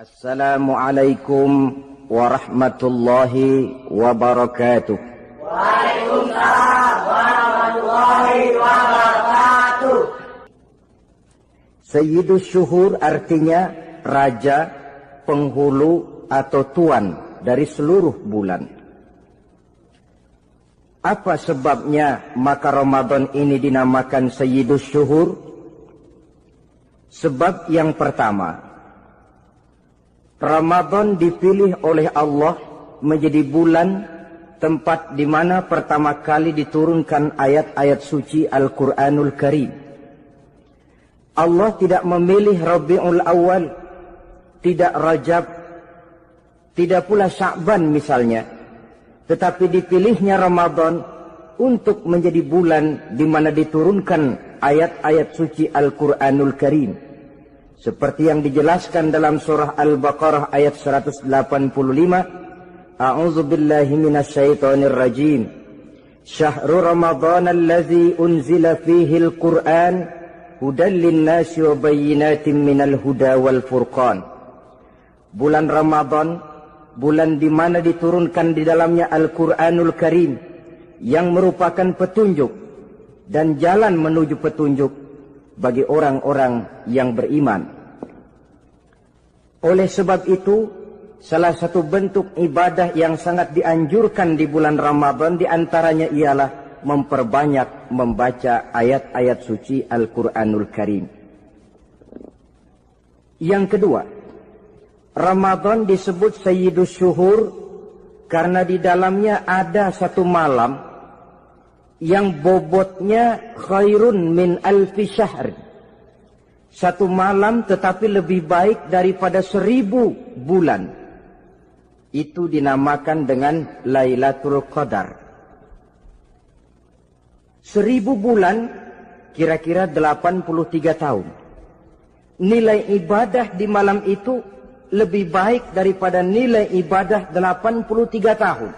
Assalamualaikum warahmatullahi wabarakatuh. Waalaikumsalam warahmatullahi wabarakatuh. Sayyidus Syuhur artinya raja, penghulu atau tuan dari seluruh bulan. Apa sebabnya maka Ramadan ini dinamakan Sayyidus Syuhur? Sebab yang pertama, Ramadan dipilih oleh Allah menjadi bulan tempat di mana pertama kali diturunkan ayat-ayat suci Al-Quranul Karim. Allah tidak memilih Rabiul Awal, tidak Rajab, tidak pula Sya'ban misalnya, tetapi dipilihnya Ramadan untuk menjadi bulan di mana diturunkan ayat-ayat suci Al-Quranul Karim. Seperti yang dijelaskan dalam surah Al-Baqarah ayat 185, A'udzu billahi minasyaitonir rajim. Syahrul Ramadan allazi unzila fihi al-Qur'an hudan lin-nasi wa bayyinatin minal huda wal furqan. Bulan Ramadan, bulan di mana diturunkan di dalamnya Al-Qur'anul Karim yang merupakan petunjuk dan jalan menuju petunjuk bagi orang-orang yang beriman. Oleh sebab itu, salah satu bentuk ibadah yang sangat dianjurkan di bulan Ramadan diantaranya ialah memperbanyak membaca ayat-ayat suci Al-Quranul Karim. Yang kedua, Ramadan disebut Sayyidus Syuhur karena di dalamnya ada satu malam yang bobotnya khairun min alfi syahr. Satu malam tetapi lebih baik daripada 1000 bulan. Itu dinamakan dengan Lailatul Qadar. 1000 bulan kira-kira 83 tahun. Nilai ibadah di malam itu lebih baik daripada nilai ibadah 83 tahun.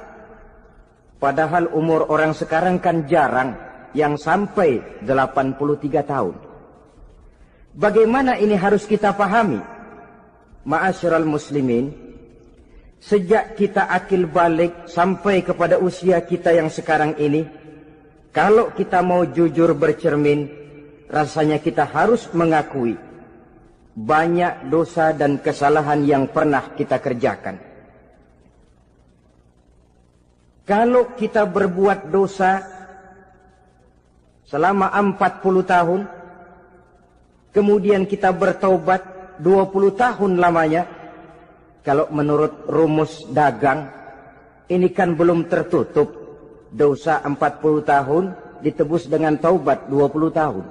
Padahal umur orang sekarang kan jarang yang sampai 83 tahun. Bagaimana ini harus kita pahami? Ma'asyiral muslimin, sejak kita akil balik sampai kepada usia kita yang sekarang ini, kalau kita mau jujur bercermin, rasanya kita harus mengakui banyak dosa dan kesalahan yang pernah kita kerjakan. Kalau kita berbuat dosa selama 40 tahun, kemudian kita bertaubat 20 tahun lamanya, kalau menurut rumus dagang, ini kan belum tertutup. Dosa 40 tahun ditebus dengan taubat 20 tahun.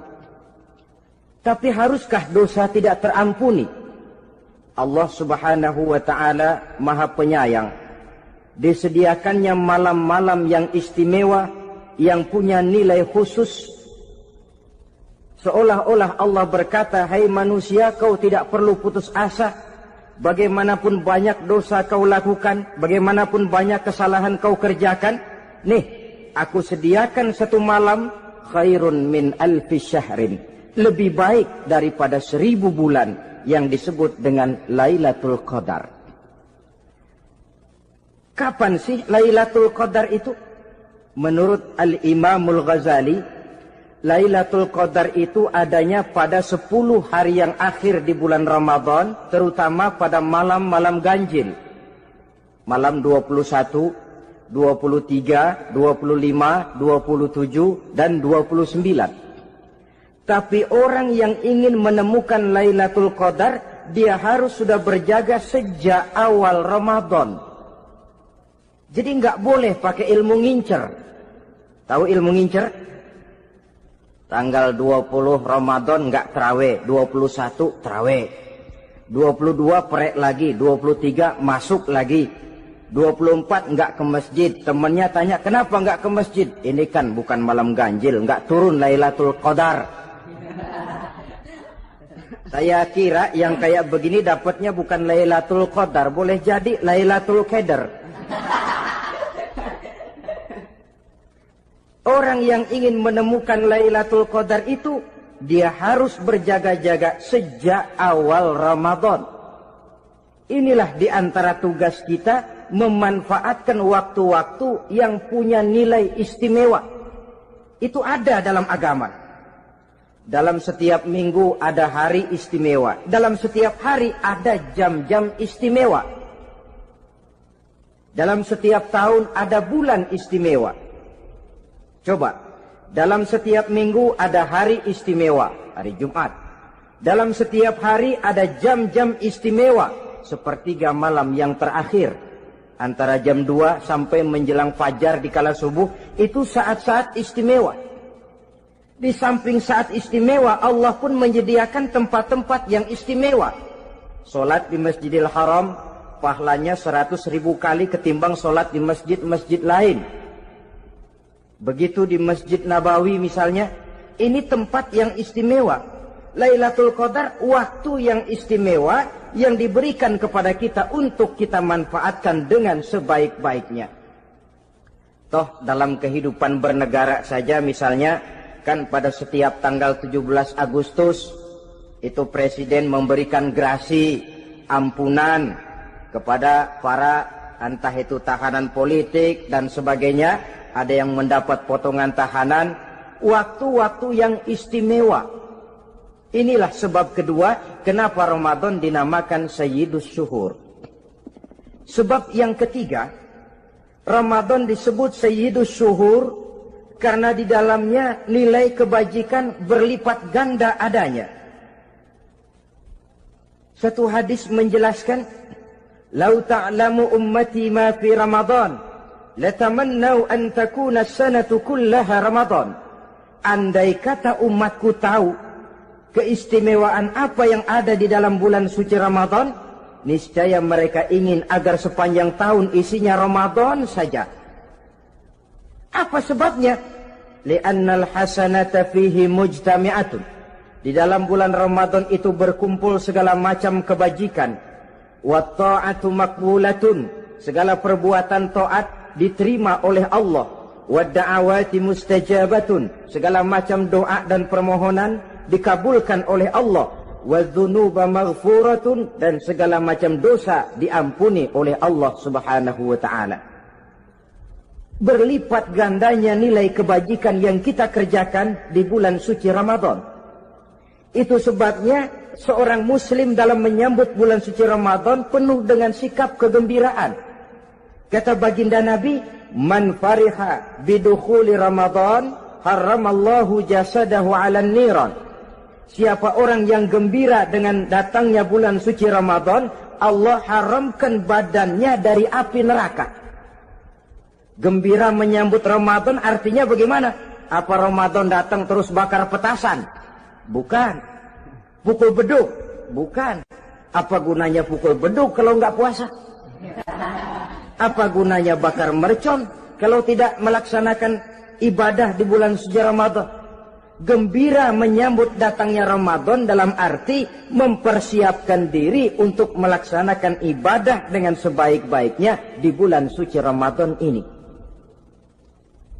Tapi haruskah dosa tidak terampuni? Allah Subhanahu wa ta'ala Maha Penyayang. Disediakannya malam-malam yang istimewa, yang punya nilai khusus. Seolah-olah Allah berkata, hai manusia, kau tidak perlu putus asa. Bagaimanapun banyak dosa kau lakukan, bagaimanapun banyak kesalahan kau kerjakan, nih, aku sediakan satu malam, khairun min alfi syahrin. Lebih baik daripada 1000 bulan yang disebut dengan Lailatul Qadar. Kapan sih Lailatul Qadar itu? Menurut Al-Imamul Ghazali, Lailatul Qadar itu adanya pada 10 hari yang akhir di bulan Ramadan, terutama pada malam-malam ganjil. Malam 21, 23, 25, 27, dan 29. Tapi orang yang ingin menemukan Lailatul Qadar, dia harus sudah berjaga sejak awal Ramadan. Jadi nggak boleh pakai ilmu ngincer. Tahu ilmu ngincer? Tanggal 20 Ramadan nggak terawih, 21 terawih, 22 perek lagi, 23 masuk lagi, 24 nggak ke masjid. Temannya tanya, kenapa nggak ke masjid? Ini kan bukan malam ganjil, nggak turun Lailatul Qadar. Saya kira yang kayak begini dapatnya bukan Lailatul Qadar, boleh jadi Lailatul Qadar. Orang yang ingin menemukan Lailatul Qadar itu, dia harus berjaga-jaga sejak awal Ramadan. Inilah di antara tugas kita, memanfaatkan waktu-waktu yang punya nilai istimewa. Itu ada dalam agama. Dalam setiap minggu ada hari istimewa. Dalam setiap hari ada jam-jam istimewa. Dalam setiap tahun ada bulan istimewa. Coba, dalam setiap minggu ada hari istimewa, hari Jumat. Dalam setiap hari ada jam-jam istimewa, sepertiga malam yang terakhir. Antara jam 2 sampai menjelang fajar di kala subuh, itu saat-saat istimewa. Di samping saat istimewa, Allah pun menyediakan tempat-tempat yang istimewa. Solat di Masjidil Haram, pahalanya 100.000 kali ketimbang solat di masjid-masjid lain. Begitu di Masjid Nabawi misalnya, ini tempat yang istimewa. Lailatul Qadar, waktu yang istimewa yang diberikan kepada kita untuk kita manfaatkan dengan sebaik-baiknya. Toh dalam kehidupan bernegara saja misalnya, kan pada setiap tanggal 17 Agustus itu presiden memberikan grasi ampunan kepada para entah itu tahanan politik dan sebagainya. Ada yang mendapat potongan tahanan. Waktu-waktu yang istimewa. Inilah sebab kedua kenapa Ramadan dinamakan Sayyidus Syuhur. Sebab yang ketiga, Ramadan disebut Sayyidus Syuhur karena di dalamnya nilai kebajikan berlipat ganda adanya. Satu hadis menjelaskan, "Lau ta'lamu ummati ma fi Ramadan, latamannau an takuna as-sanatu kullaha Ramadan." Andai kata umatku tahu keistimewaan apa yang ada di dalam bulan suci Ramadan, niscaya mereka ingin agar sepanjang tahun isinya Ramadan saja. Apa sebabnya? Li'annal hasanata fihi mujtami'atun. Di dalam bulan Ramadan itu berkumpul segala macam kebajikan. Wa ta'atu maqbulatun. Segala perbuatan taat diterima oleh Allah. Wa da'awati mustajabatun. Segala macam doa dan permohonan dikabulkan oleh Allah. Wa dzunuba maghfuratun. Dan segala macam dosa diampuni oleh Allah Subhanahu wa ta'ala. Berlipat gandanya nilai kebajikan yang kita kerjakan di bulan suci Ramadan. Itu sebabnya seorang muslim dalam menyambut bulan suci Ramadan penuh dengan sikap kegembiraan. Kata baginda Nabi, "Man fariha bidukhuli Ramadan, haramallahu jasadahu 'alan niran." Siapa orang yang gembira dengan datangnya bulan suci Ramadan, Allah haramkan badannya dari api neraka. Gembira menyambut Ramadan artinya bagaimana? Apa Ramadan datang terus bakar petasan? Bukan. Pukul beduk? Bukan. Apa gunanya pukul beduk kalau nggak puasa? Apa gunanya bakar mercon kalau tidak melaksanakan ibadah di bulan suci Ramadan? Gembira menyambut datangnya Ramadan dalam arti mempersiapkan diri untuk melaksanakan ibadah dengan sebaik-baiknya di bulan suci Ramadan ini.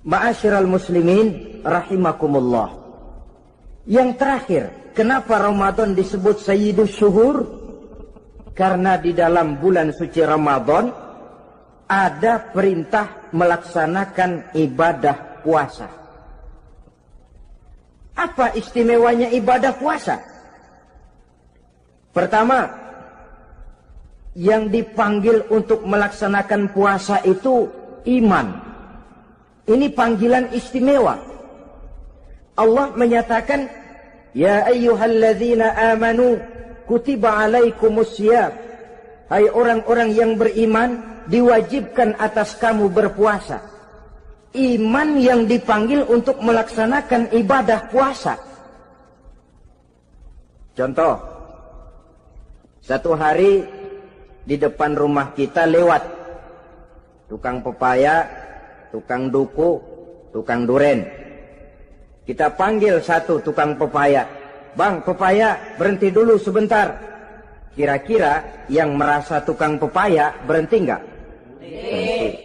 Ma'asyiral muslimin rahimakumullah. Yang terakhir, kenapa Ramadan disebut Sayyidus Syuhur? Karena di dalam bulan suci Ramadan ada perintah melaksanakan ibadah puasa. Apa istimewanya ibadah puasa? Pertama, yang dipanggil untuk melaksanakan puasa itu iman. Ini panggilan istimewa. Allah menyatakan, "Ya ayyuhalladzina amanu, kutiba alaikumussyam." Hai orang-orang yang beriman, diwajibkan atas kamu berpuasa. Iman yang dipanggil untuk melaksanakan ibadah puasa. Contoh, satu hari di depan rumah kita lewat tukang pepaya, tukang duku, tukang duren. Kita panggil satu tukang pepaya. "Bang, pepaya, berhenti dulu sebentar." Kira-kira yang merasa tukang pepaya berhenti enggak? Berhenti.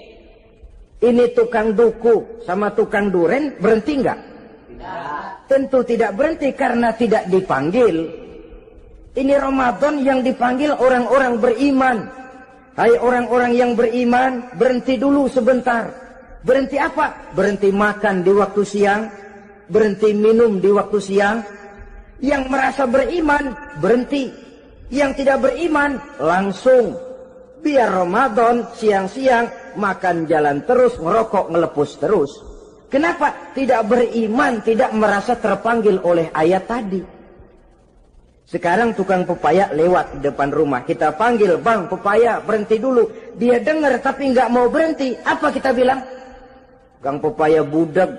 Ini tukang duku sama tukang duren berhenti enggak? Tidak. Tentu tidak berhenti karena tidak dipanggil. Ini Ramadan yang dipanggil orang-orang beriman. Hai orang-orang yang beriman, berhenti dulu sebentar. Berhenti apa? Berhenti makan di waktu siang, berhenti minum di waktu siang. Yang merasa beriman, berhenti. Yang tidak beriman, langsung. Biar Ramadan siang-siang makan jalan terus, ngerokok ngelepus terus. Kenapa? Tidak beriman, tidak merasa terpanggil oleh ayat tadi. Sekarang tukang pepaya lewat di depan rumah. Kita panggil, bang pepaya berhenti dulu. Dia dengar tapi nggak mau berhenti. Apa kita bilang? Kang pepaya budak.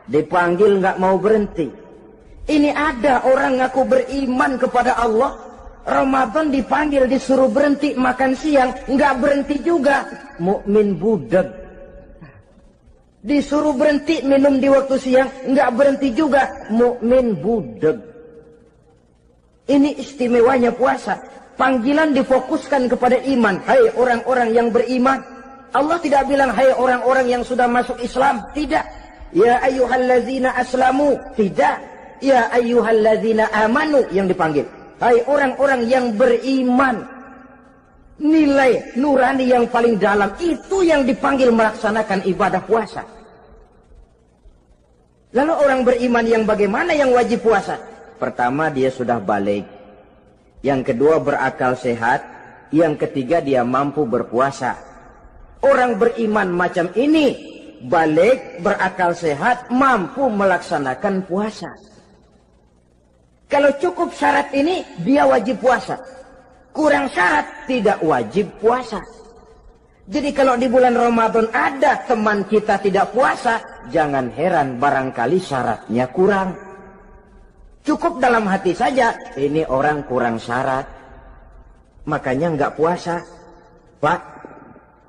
Dipanggil nggak mau berhenti. Ini ada orang ngaku beriman kepada Allah. Ramadan dipanggil disuruh berhenti makan siang. Nggak berhenti juga. Mukmin budak. Disuruh berhenti minum di waktu siang, nggak berhenti juga, mukmin budak. Ini istimewanya puasa. Panggilan difokuskan kepada iman. Hai orang-orang yang beriman. Allah tidak bilang hai orang-orang yang sudah masuk Islam. Tidak. Ya ayyuhallazina aslamu. Tidak. Ya ayyuhallazina amanu yang dipanggil. Hai orang-orang yang beriman. Nilai nurani yang paling dalam itu yang dipanggil melaksanakan ibadah puasa. Lalu orang beriman yang bagaimana yang wajib puasa? Pertama dia sudah balik. Yang kedua berakal sehat. Yang ketiga dia mampu berpuasa. Orang beriman macam ini balik, berakal sehat, mampu melaksanakan puasa. Kalau cukup syarat ini dia wajib puasa. Kurang syarat tidak wajib puasa. Jadi kalau di bulan Ramadan ada teman kita tidak puasa, jangan heran barangkali syaratnya kurang. Cukup dalam hati saja, ini orang kurang syarat. Makanya nggak puasa. Pak,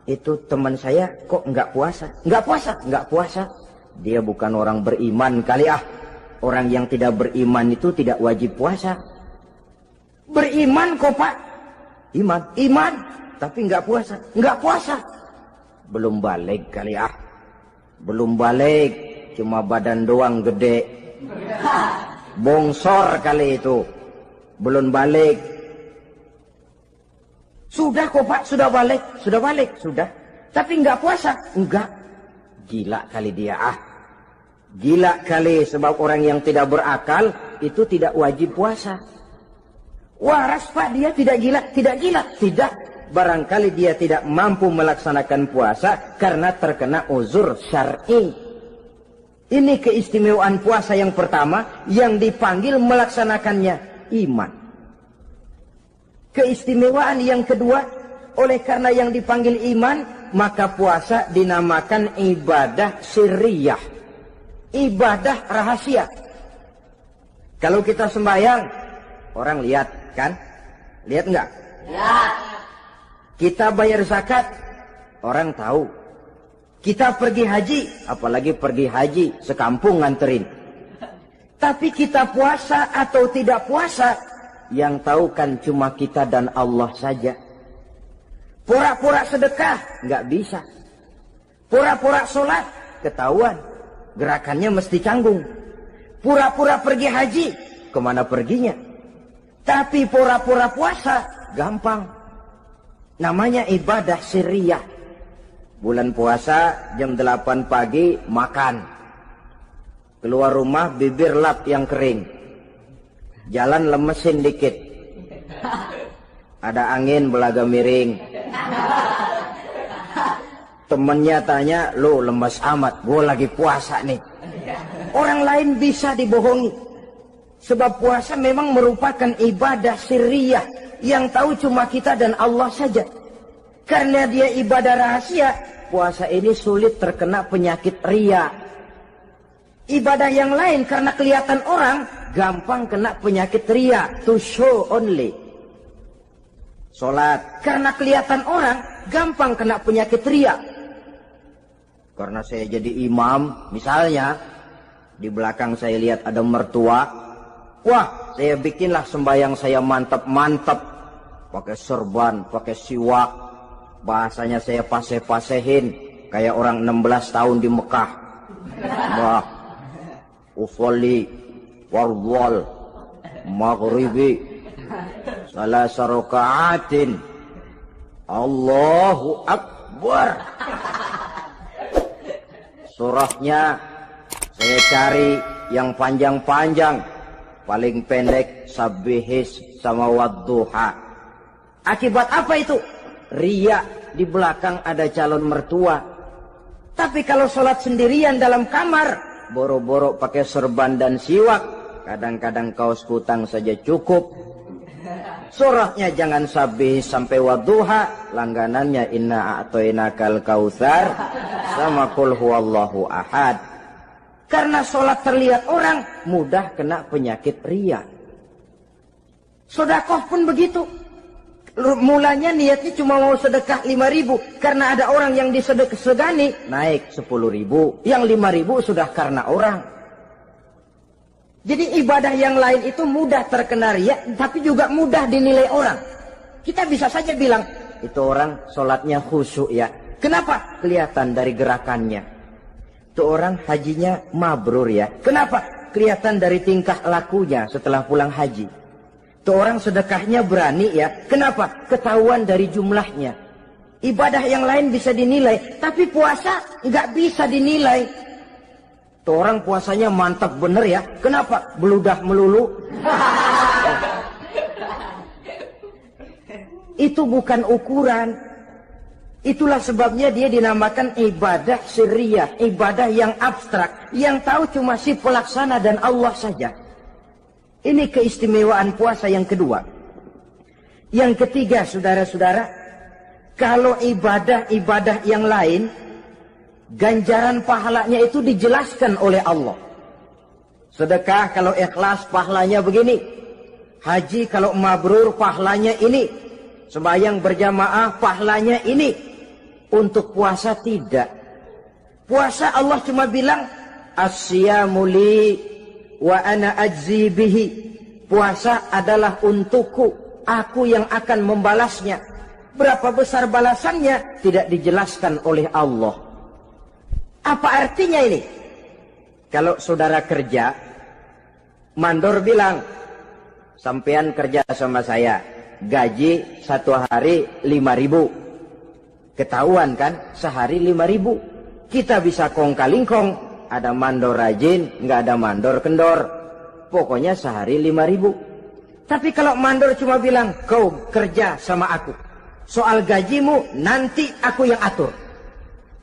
itu teman saya kok nggak puasa? Nggak puasa, nggak puasa. Dia bukan orang beriman kali ah. Orang yang tidak beriman itu tidak wajib puasa. Beriman kok Pak? Iman. Tapi nggak puasa, nggak puasa. Belum balik kali ah. Belum balik, cuma badan doang gede. Bongsor kali itu. Belum balik. Sudah kok Pak, sudah balik. Sudah. Tapi nggak puasa, enggak. Gila kali dia ah. Gila kali sebab orang yang tidak berakal itu tidak wajib puasa. Waras Pak, dia tidak gila. Tidak. Barangkali dia tidak mampu melaksanakan puasa karena terkena uzur syar'i. Ini keistimewaan puasa yang pertama yang dipanggil melaksanakannya iman. Keistimewaan yang kedua, oleh karena yang dipanggil iman, maka puasa dinamakan ibadah sirriyah. Ibadah rahasia. Kalau kita sembahyang, orang lihat kan? Lihat enggak? Lihat. Kita bayar zakat, orang tahu. Kita pergi haji, apalagi pergi haji, sekampung nganterin. Tapi kita puasa atau tidak puasa, yang tahu kan cuma kita dan Allah saja. Pura-pura sedekah, nggak bisa. Pura-pura sholat, ketahuan. Gerakannya mesti canggung. Pura-pura pergi haji, kemana perginya? Tapi pura-pura puasa, gampang. Namanya ibadah sirriyah. Bulan puasa jam 8 pagi makan. Keluar rumah bibir lap yang kering. Jalan lemesin dikit. Ada angin belaga miring. Temennya tanya, lo lemes amat, gue lagi puasa nih. Orang lain bisa dibohongi. Sebab puasa memang merupakan ibadah sirriyah. Yang tahu cuma kita dan Allah saja. Karena dia ibadah rahasia, puasa ini sulit terkena penyakit riya. Ibadah yang lain karena kelihatan orang, gampang kena penyakit riya, to show only. Sholat, karena kelihatan orang, gampang kena penyakit riya. Karena saya jadi imam, misalnya, di belakang saya lihat ada mertua, wah, saya bikinlah sembahyang saya mantap-mantap. Pakai serban, pakai siwak. Bahasanya saya paseh-pasehin. Kayak orang 16 tahun di Mekah. Wah, usolli, warwal, maghribi salasa raka'atin. Allahu Akbar. Surahnya saya cari yang panjang-panjang, paling pendek Sabbihis sama Wadduha. Akibat apa itu? Riya, di belakang ada calon mertua. Tapi kalau sholat sendirian dalam kamar, boro-boro pakai serban dan siwak, kadang-kadang kaos kutang saja cukup. Surahnya jangan Sabbihis sampai Wadduha, langganannya Inna A'toinakal Kautsar sama Qul Huwallahu Ahad. Karena sholat terlihat orang, mudah kena penyakit riya. Sedekah pun begitu. Mulanya niatnya cuma mau sedekah 5.000, karena ada orang yang disedekahsegani naik 10.000, yang 5.000 sudah karena orang. Jadi ibadah yang lain itu mudah terkena riya, tapi juga mudah dinilai orang. Kita bisa saja bilang, itu orang sholatnya khusyuk ya. Kenapa? Kelihatan dari gerakannya. Itu orang hajinya mabrur ya. Kenapa? Kelihatan dari tingkah lakunya setelah pulang haji. Itu orang sedekahnya berani ya. Kenapa? Ketahuan dari jumlahnya. Ibadah yang lain bisa dinilai, tapi puasa nggak bisa dinilai. Itu orang puasanya mantap bener ya. Kenapa? Beludah melulu. Itu bukan ukuran. Itulah sebabnya dia dinamakan ibadah sirriyah, ibadah yang abstrak, yang tahu cuma si pelaksana dan Allah saja. Ini keistimewaan puasa yang kedua. Yang ketiga, saudara-saudara, kalau ibadah-ibadah yang lain, ganjaran pahalanya itu dijelaskan oleh Allah. Sedekah kalau ikhlas pahalanya begini. Haji kalau mabrur pahalanya ini. Sembahyang berjamaah pahalanya ini. Untuk puasa tidak. Puasa Allah cuma bilang as-siyamu li wa ana ajzi bihi. Puasa adalah untukku, aku yang akan membalasnya. Berapa besar balasannya tidak dijelaskan oleh Allah. Apa artinya ini? Kalau saudara kerja, mandor bilang, sampean kerja sama saya, gaji satu hari 5.000. Ketahuan kan, sehari 5.000. Kita bisa kong-kalingkong, ada mandor rajin, nggak ada mandor kendor. Pokoknya sehari 5.000. Tapi kalau mandor cuma bilang, kau kerja sama aku, soal gajimu nanti aku yang atur.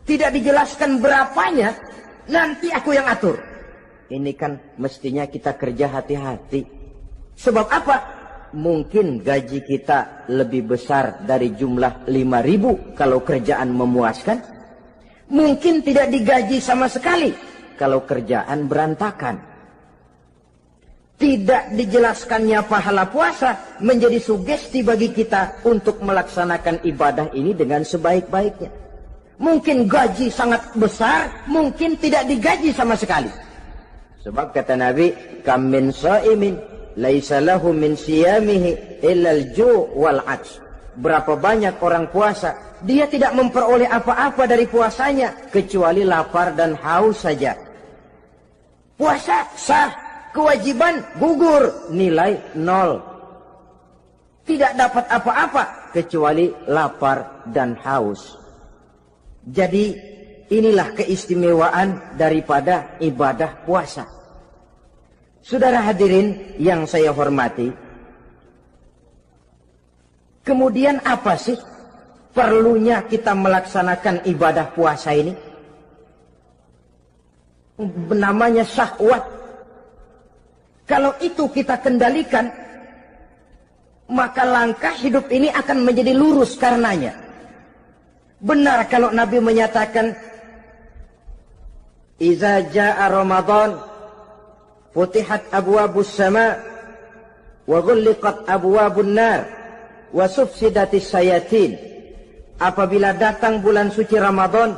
Tidak dijelaskan berapanya, nanti aku yang atur. Ini kan mestinya kita kerja hati-hati. Sebab apa? Mungkin gaji kita lebih besar dari jumlah 5.000 kalau kerjaan memuaskan. Mungkin tidak digaji sama sekali kalau kerjaan berantakan. Tidak dijelaskannya pahala puasa menjadi sugesti bagi kita untuk melaksanakan ibadah ini dengan sebaik-baiknya. Mungkin gaji sangat besar, mungkin tidak digaji sama sekali. Sebab kata Nabi, kam min sha'imin laisa lahu min siyamihi illa al-ju' wal 'atsh. Berapa banyak orang puasa, dia tidak memperoleh apa-apa dari puasanya kecuali lapar dan haus saja. Puasa sah, kewajiban gugur, nilai 0. Tidak dapat apa-apa kecuali lapar dan haus. Jadi inilah keistimewaan daripada ibadah puasa. Saudara hadirin yang saya hormati, kemudian apa sih perlunya kita melaksanakan ibadah puasa ini? Namanya syahwat. Kalau itu kita kendalikan, maka langkah hidup ini akan menjadi lurus karenanya. Benar kalau Nabi menyatakan, "Iza jaa Ramadan, futihat abwabus sama, wa ghulliqat abwabun nar, wa sufsidatis sayatin." Apabila datang bulan suci Ramadan,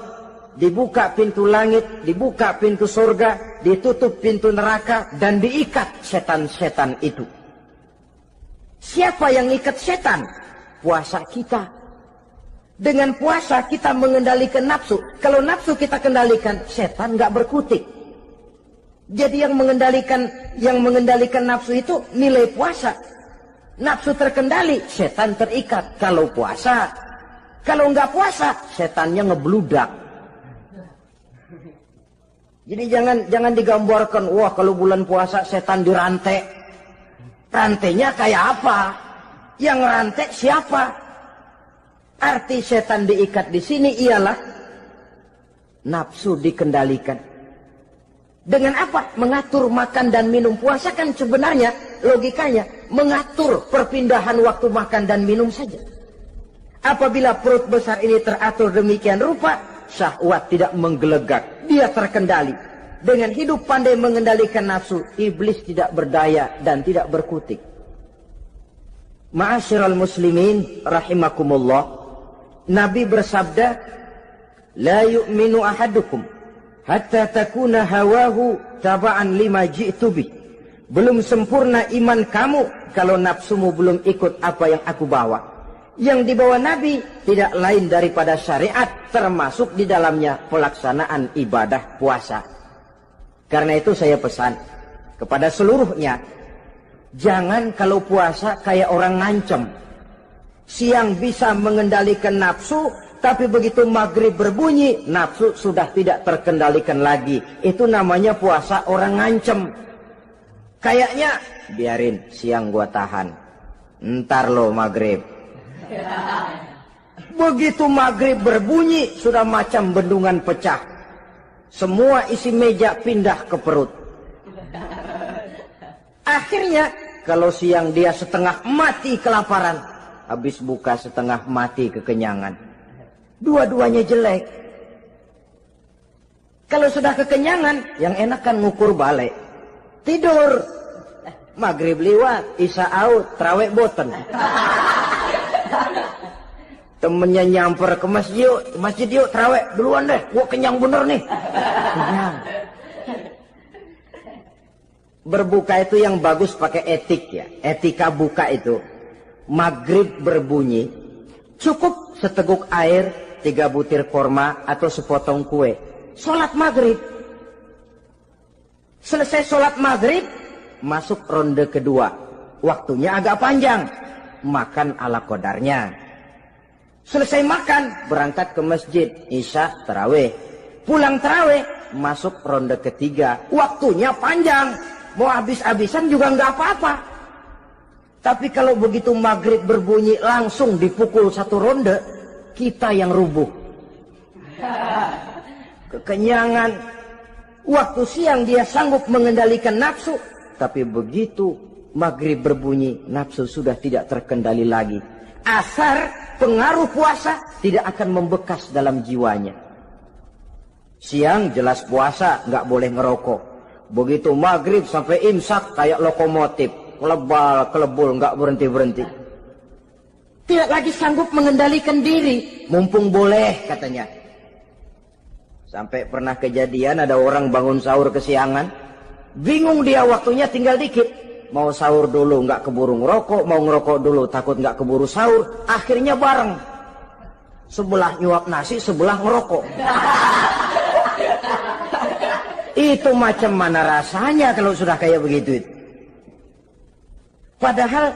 dibuka pintu langit, dibuka pintu surga, ditutup pintu neraka, dan diikat setan-setan itu. Siapa yang ikat setan? Puasa kita. Dengan puasa kita mengendalikan nafsu. Kalau nafsu kita kendalikan, setan nggak berkutik. Jadi yang mengendalikan nafsu itu nilai puasa. Nafsu terkendali, setan terikat. Kalau puasa, kalau nggak puasa, setannya ngebludak. Jadi jangan digambarkan, wah kalau bulan puasa setan dirantai. Rantainya kayak apa? Yang rantai siapa? Arti setan diikat di sini ialah nafsu dikendalikan. Dengan apa? Mengatur makan dan minum. Puasa kan sebenarnya logikanya mengatur perpindahan waktu makan dan minum saja. Apabila perut besar ini teratur demikian rupa, syahwat tidak menggelegak, dia terkendali. Dengan hidup pandai mengendalikan nafsu, iblis tidak berdaya dan tidak berkutik. Ma'asyiral muslimin rahimakumullah, Nabi bersabda, la yu'minu ahadukum hatta takuna hawahu taba'an lima ji'tu bih. Belum sempurna iman kamu kalau nafsumu belum ikut apa yang aku bawa. Yang dibawa Nabi tidak lain daripada syariat, termasuk di dalamnya pelaksanaan ibadah puasa. Karena itu saya pesan kepada seluruhnya, jangan kalau puasa kayak orang ngancem. Siang bisa mengendalikan nafsu, tapi begitu maghrib berbunyi, nafsu sudah tidak terkendalikan lagi. Itu namanya puasa orang ngancem. Kayaknya, biarin siang gua tahan, ntar lo maghrib. Begitu maghrib berbunyi, sudah macam bendungan pecah. Semua isi meja pindah ke perut. Akhirnya, kalau siang dia setengah mati kelaparan, habis buka setengah mati kekenyangan. Dua-duanya jelek. Kalau sudah kekenyangan, yang enak kan ngukur balik. Tidur. Maghrib liwat, isya out, trawek boten. Temennya nyamper ke masjid yuk, trawek duluan deh, gua kenyang bener nih. Kenyang. Berbuka itu yang bagus pakai etik ya. Etika buka itu. Maghrib berbunyi, cukup seteguk air, 3 butir korma atau sepotong kue. Sholat maghrib. Selesai sholat maghrib, masuk ronde kedua. Waktunya agak panjang. Makan ala qadarnya. Selesai makan, berangkat ke masjid. Isya, tarawih. Pulang tarawih, masuk ronde ketiga. Waktunya panjang. Mau habis-habisan juga nggak apa-apa. Tapi kalau begitu maghrib berbunyi langsung dipukul 1 ronde, kita yang rubuh. Kekenyangan. Waktu siang dia sanggup mengendalikan nafsu. Tapi begitu maghrib berbunyi, nafsu sudah tidak terkendali lagi. Asar pengaruh puasa tidak akan membekas dalam jiwanya. Siang jelas puasa, nggak boleh ngerokok. Begitu maghrib sampai imsak kayak lokomotif. Kelebul, nggak berhenti-berhenti. Tidak lagi sanggup mengendalikan diri. Mumpung boleh, katanya. Sampai pernah kejadian ada orang bangun sahur kesiangan. Bingung dia, waktunya tinggal dikit. Mau sahur dulu, nggak keburu ngerokok. Mau ngerokok dulu, takut nggak keburu sahur. Akhirnya bareng. Sebelah nyuap nasi, sebelah ngerokok. Itu macam mana rasanya kalau sudah kayak begitu itu. Padahal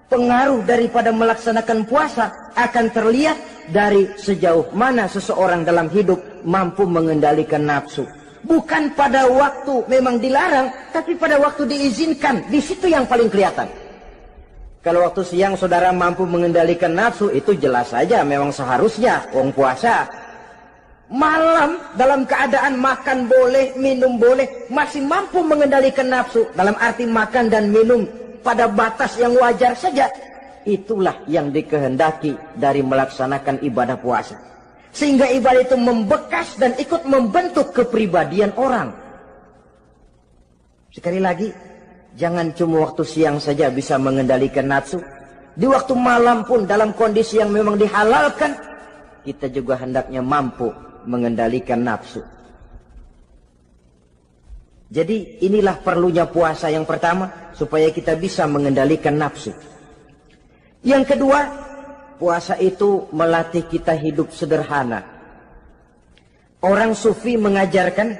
pengaruh daripada melaksanakan puasa akan terlihat dari sejauh mana seseorang dalam hidup mampu mengendalikan nafsu. Bukan pada waktu memang dilarang, tapi pada waktu diizinkan. Di situ yang paling kelihatan. Kalau waktu siang saudara mampu mengendalikan nafsu, itu jelas saja memang seharusnya orang puasa. Malam dalam keadaan makan boleh, minum boleh, masih mampu mengendalikan nafsu. Dalam arti makan dan minum pada batas yang wajar saja. Itulah yang dikehendaki dari melaksanakan ibadah puasa. Sehingga ibadah itu membekas dan ikut membentuk kepribadian orang. Sekali lagi, jangan cuma waktu siang saja bisa mengendalikan nafsu. Di waktu malam pun dalam kondisi yang memang dihalalkan, kita juga hendaknya mampu mengendalikan nafsu. Jadi inilah perlunya puasa yang pertama, supaya kita bisa mengendalikan nafsu. Yang kedua, puasa itu melatih kita hidup sederhana. Orang sufi mengajarkan,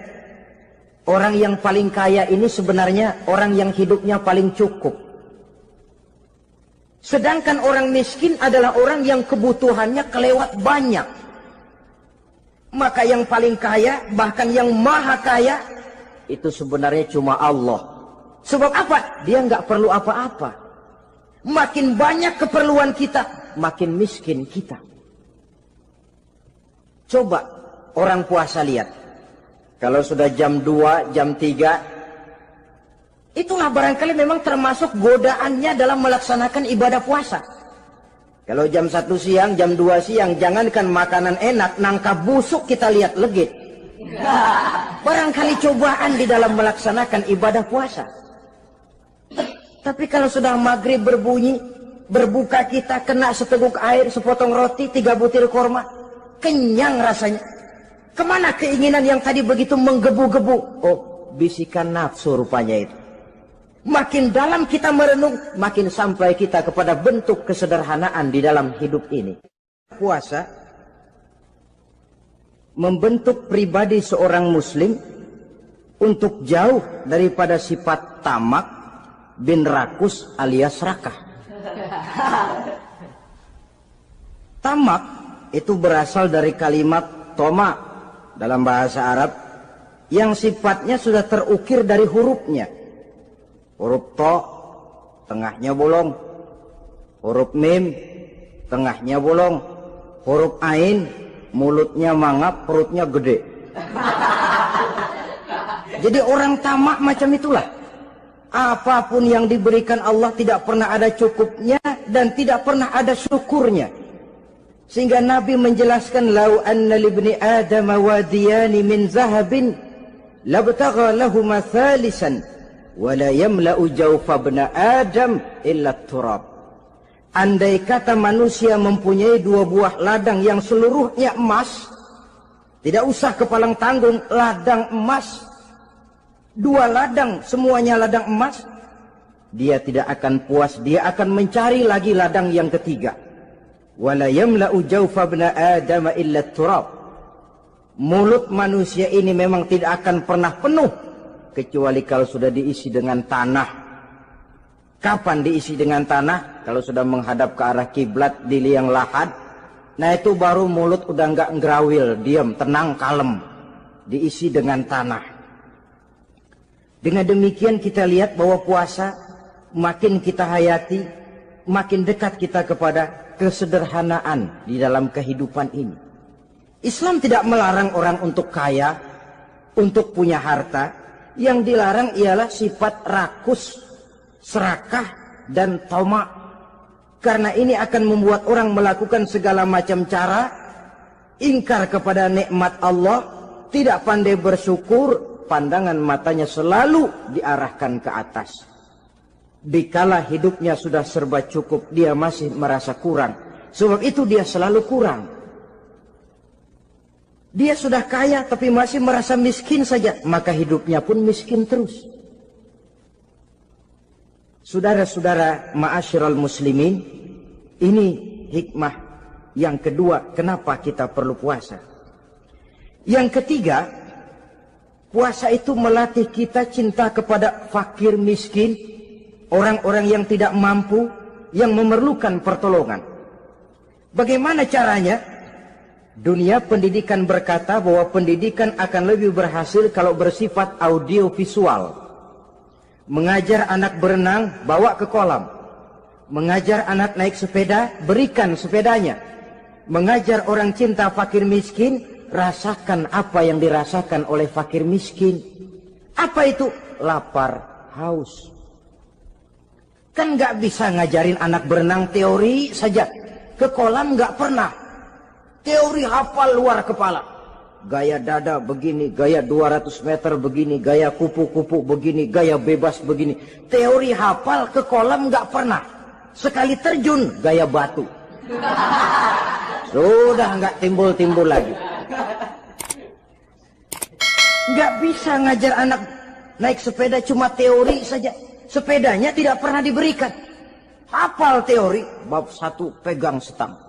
Orang yang paling kaya ini sebenarnya orang yang hidupnya paling cukup. Sedangkan orang miskin adalah orang yang kebutuhannya kelewat banyak. Maka yang paling kaya, bahkan yang maha kaya, itu sebenarnya cuma Allah. Sebab apa? Dia nggak perlu apa-apa. Makin banyak keperluan kita, makin miskin kita. Coba orang puasa lihat. Kalau sudah jam 2, jam 3, itulah barangkali memang termasuk godaannya dalam melaksanakan ibadah puasa. Kalau jam 1 siang, jam 2 siang, jangankan makanan enak, nangka busuk kita lihat legit. Barangkali cobaan di dalam melaksanakan ibadah puasa. Tapi kalau sudah maghrib berbunyi, berbuka kita kena seteguk air, sepotong roti, 3 butir korma, kenyang rasanya. Kemana keinginan yang tadi begitu menggebu-gebu? Oh, bisikan nafsu rupanya itu. Makin dalam kita merenung, makin sampai kita kepada bentuk kesederhanaan di dalam hidup ini. Puasa membentuk pribadi seorang muslim untuk jauh daripada sifat tamak bin rakus alias rakah. Tamak itu berasal dari kalimat toma dalam bahasa Arab yang sifatnya sudah terukir dari hurufnya. Huruf to, tengahnya bolong. Huruf mim, tengahnya bolong. Huruf ain, mulutnya mangap, perutnya gede. Jadi orang tamak macam itulah. Apapun yang diberikan Allah tidak pernah ada cukupnya dan tidak pernah ada syukurnya. Sehingga Nabi menjelaskan, lau anna libni Adam wadiyani min zahabin labtagha lahuma thalisan wala yamla'u jawfa ibna Adam illa turab. Andai kata manusia mempunyai 2 buah ladang yang seluruhnya emas, tidak usah kepalang tanggung, ladang emas, 2 ladang semuanya ladang emas, dia tidak akan puas, dia akan mencari lagi ladang yang ketiga. Wala yamla'u jawfa ibna Adam illa turab. Mulut manusia ini memang tidak akan pernah penuh kecuali kalau sudah diisi dengan tanah. Kapan diisi dengan tanah? Kalau sudah menghadap ke arah kiblat di liang lahat, nah itu baru mulut udah nggak ngerawil, diam, tenang, kalem. Diisi dengan tanah. Dengan demikian kita lihat bahwa puasa makin kita hayati, makin dekat kita kepada kesederhanaan di dalam kehidupan ini. Islam tidak melarang orang untuk kaya, untuk punya harta. Yang dilarang ialah sifat rakus, serakah, dan tamak. Karena ini akan membuat orang melakukan segala macam cara, ingkar kepada nikmat Allah, tidak pandai bersyukur, pandangan matanya selalu diarahkan ke atas. Dikala hidupnya sudah serba cukup, dia masih merasa kurang. Sebab itu dia selalu kurang. Dia sudah kaya tapi masih merasa miskin saja, maka hidupnya pun miskin terus. Saudara-saudara ma'asyiral muslimin, ini hikmah yang kedua kenapa kita perlu puasa. Yang ketiga, puasa itu melatih kita cinta kepada fakir miskin, orang-orang yang tidak mampu, yang memerlukan pertolongan. Bagaimana caranya? Dunia pendidikan berkata bahwa pendidikan akan lebih berhasil kalau bersifat audiovisual. Mengajar anak berenang, bawa ke kolam. Mengajar anak naik sepeda, berikan sepedanya. Mengajar orang cinta fakir miskin, rasakan apa yang dirasakan oleh fakir miskin. Apa itu? Lapar, haus. Kan nggak bisa ngajarin anak berenang teori saja. Ke kolam nggak pernah. Teori hafal luar kepala. Gaya dada begini, gaya 200 meter begini, gaya kupu-kupu begini, gaya bebas begini. Teori hafal ke kolam nggak pernah. Sekali terjun, gaya batu. Sudah nggak timbul-timbul lagi. Nggak bisa ngajar anak naik sepeda cuma teori saja. Sepedanya tidak pernah diberikan. Hafal teori, bab 1 pegang setang.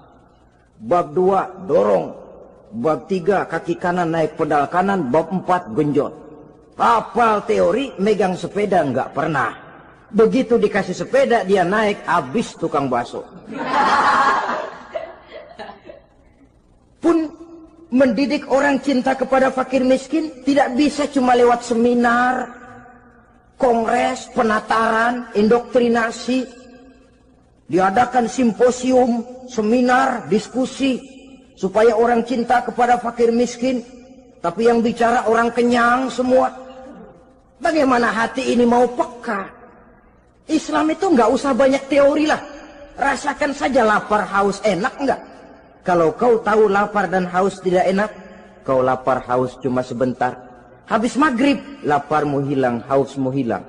Bab 2 dorong. Bab 3 kaki kanan naik pedal kanan. Bab 4 genjot. Hafal teori, megang sepeda nggak pernah. Begitu dikasih sepeda, dia naik, habis tukang bakso. Pun mendidik orang cinta kepada fakir miskin tidak bisa cuma lewat seminar, kongres, penataran, indoktrinasi. Diadakan simposium, seminar, diskusi, supaya orang cinta kepada fakir miskin. Tapi yang bicara orang kenyang semua. Bagaimana hati ini mau peka? Islam itu nggak usah banyak teori lah. Rasakan saja lapar, haus, enak nggak? Kalau kau tahu lapar dan haus tidak enak, kau lapar, haus cuma sebentar. Habis maghrib, laparmu hilang, hausmu hilang.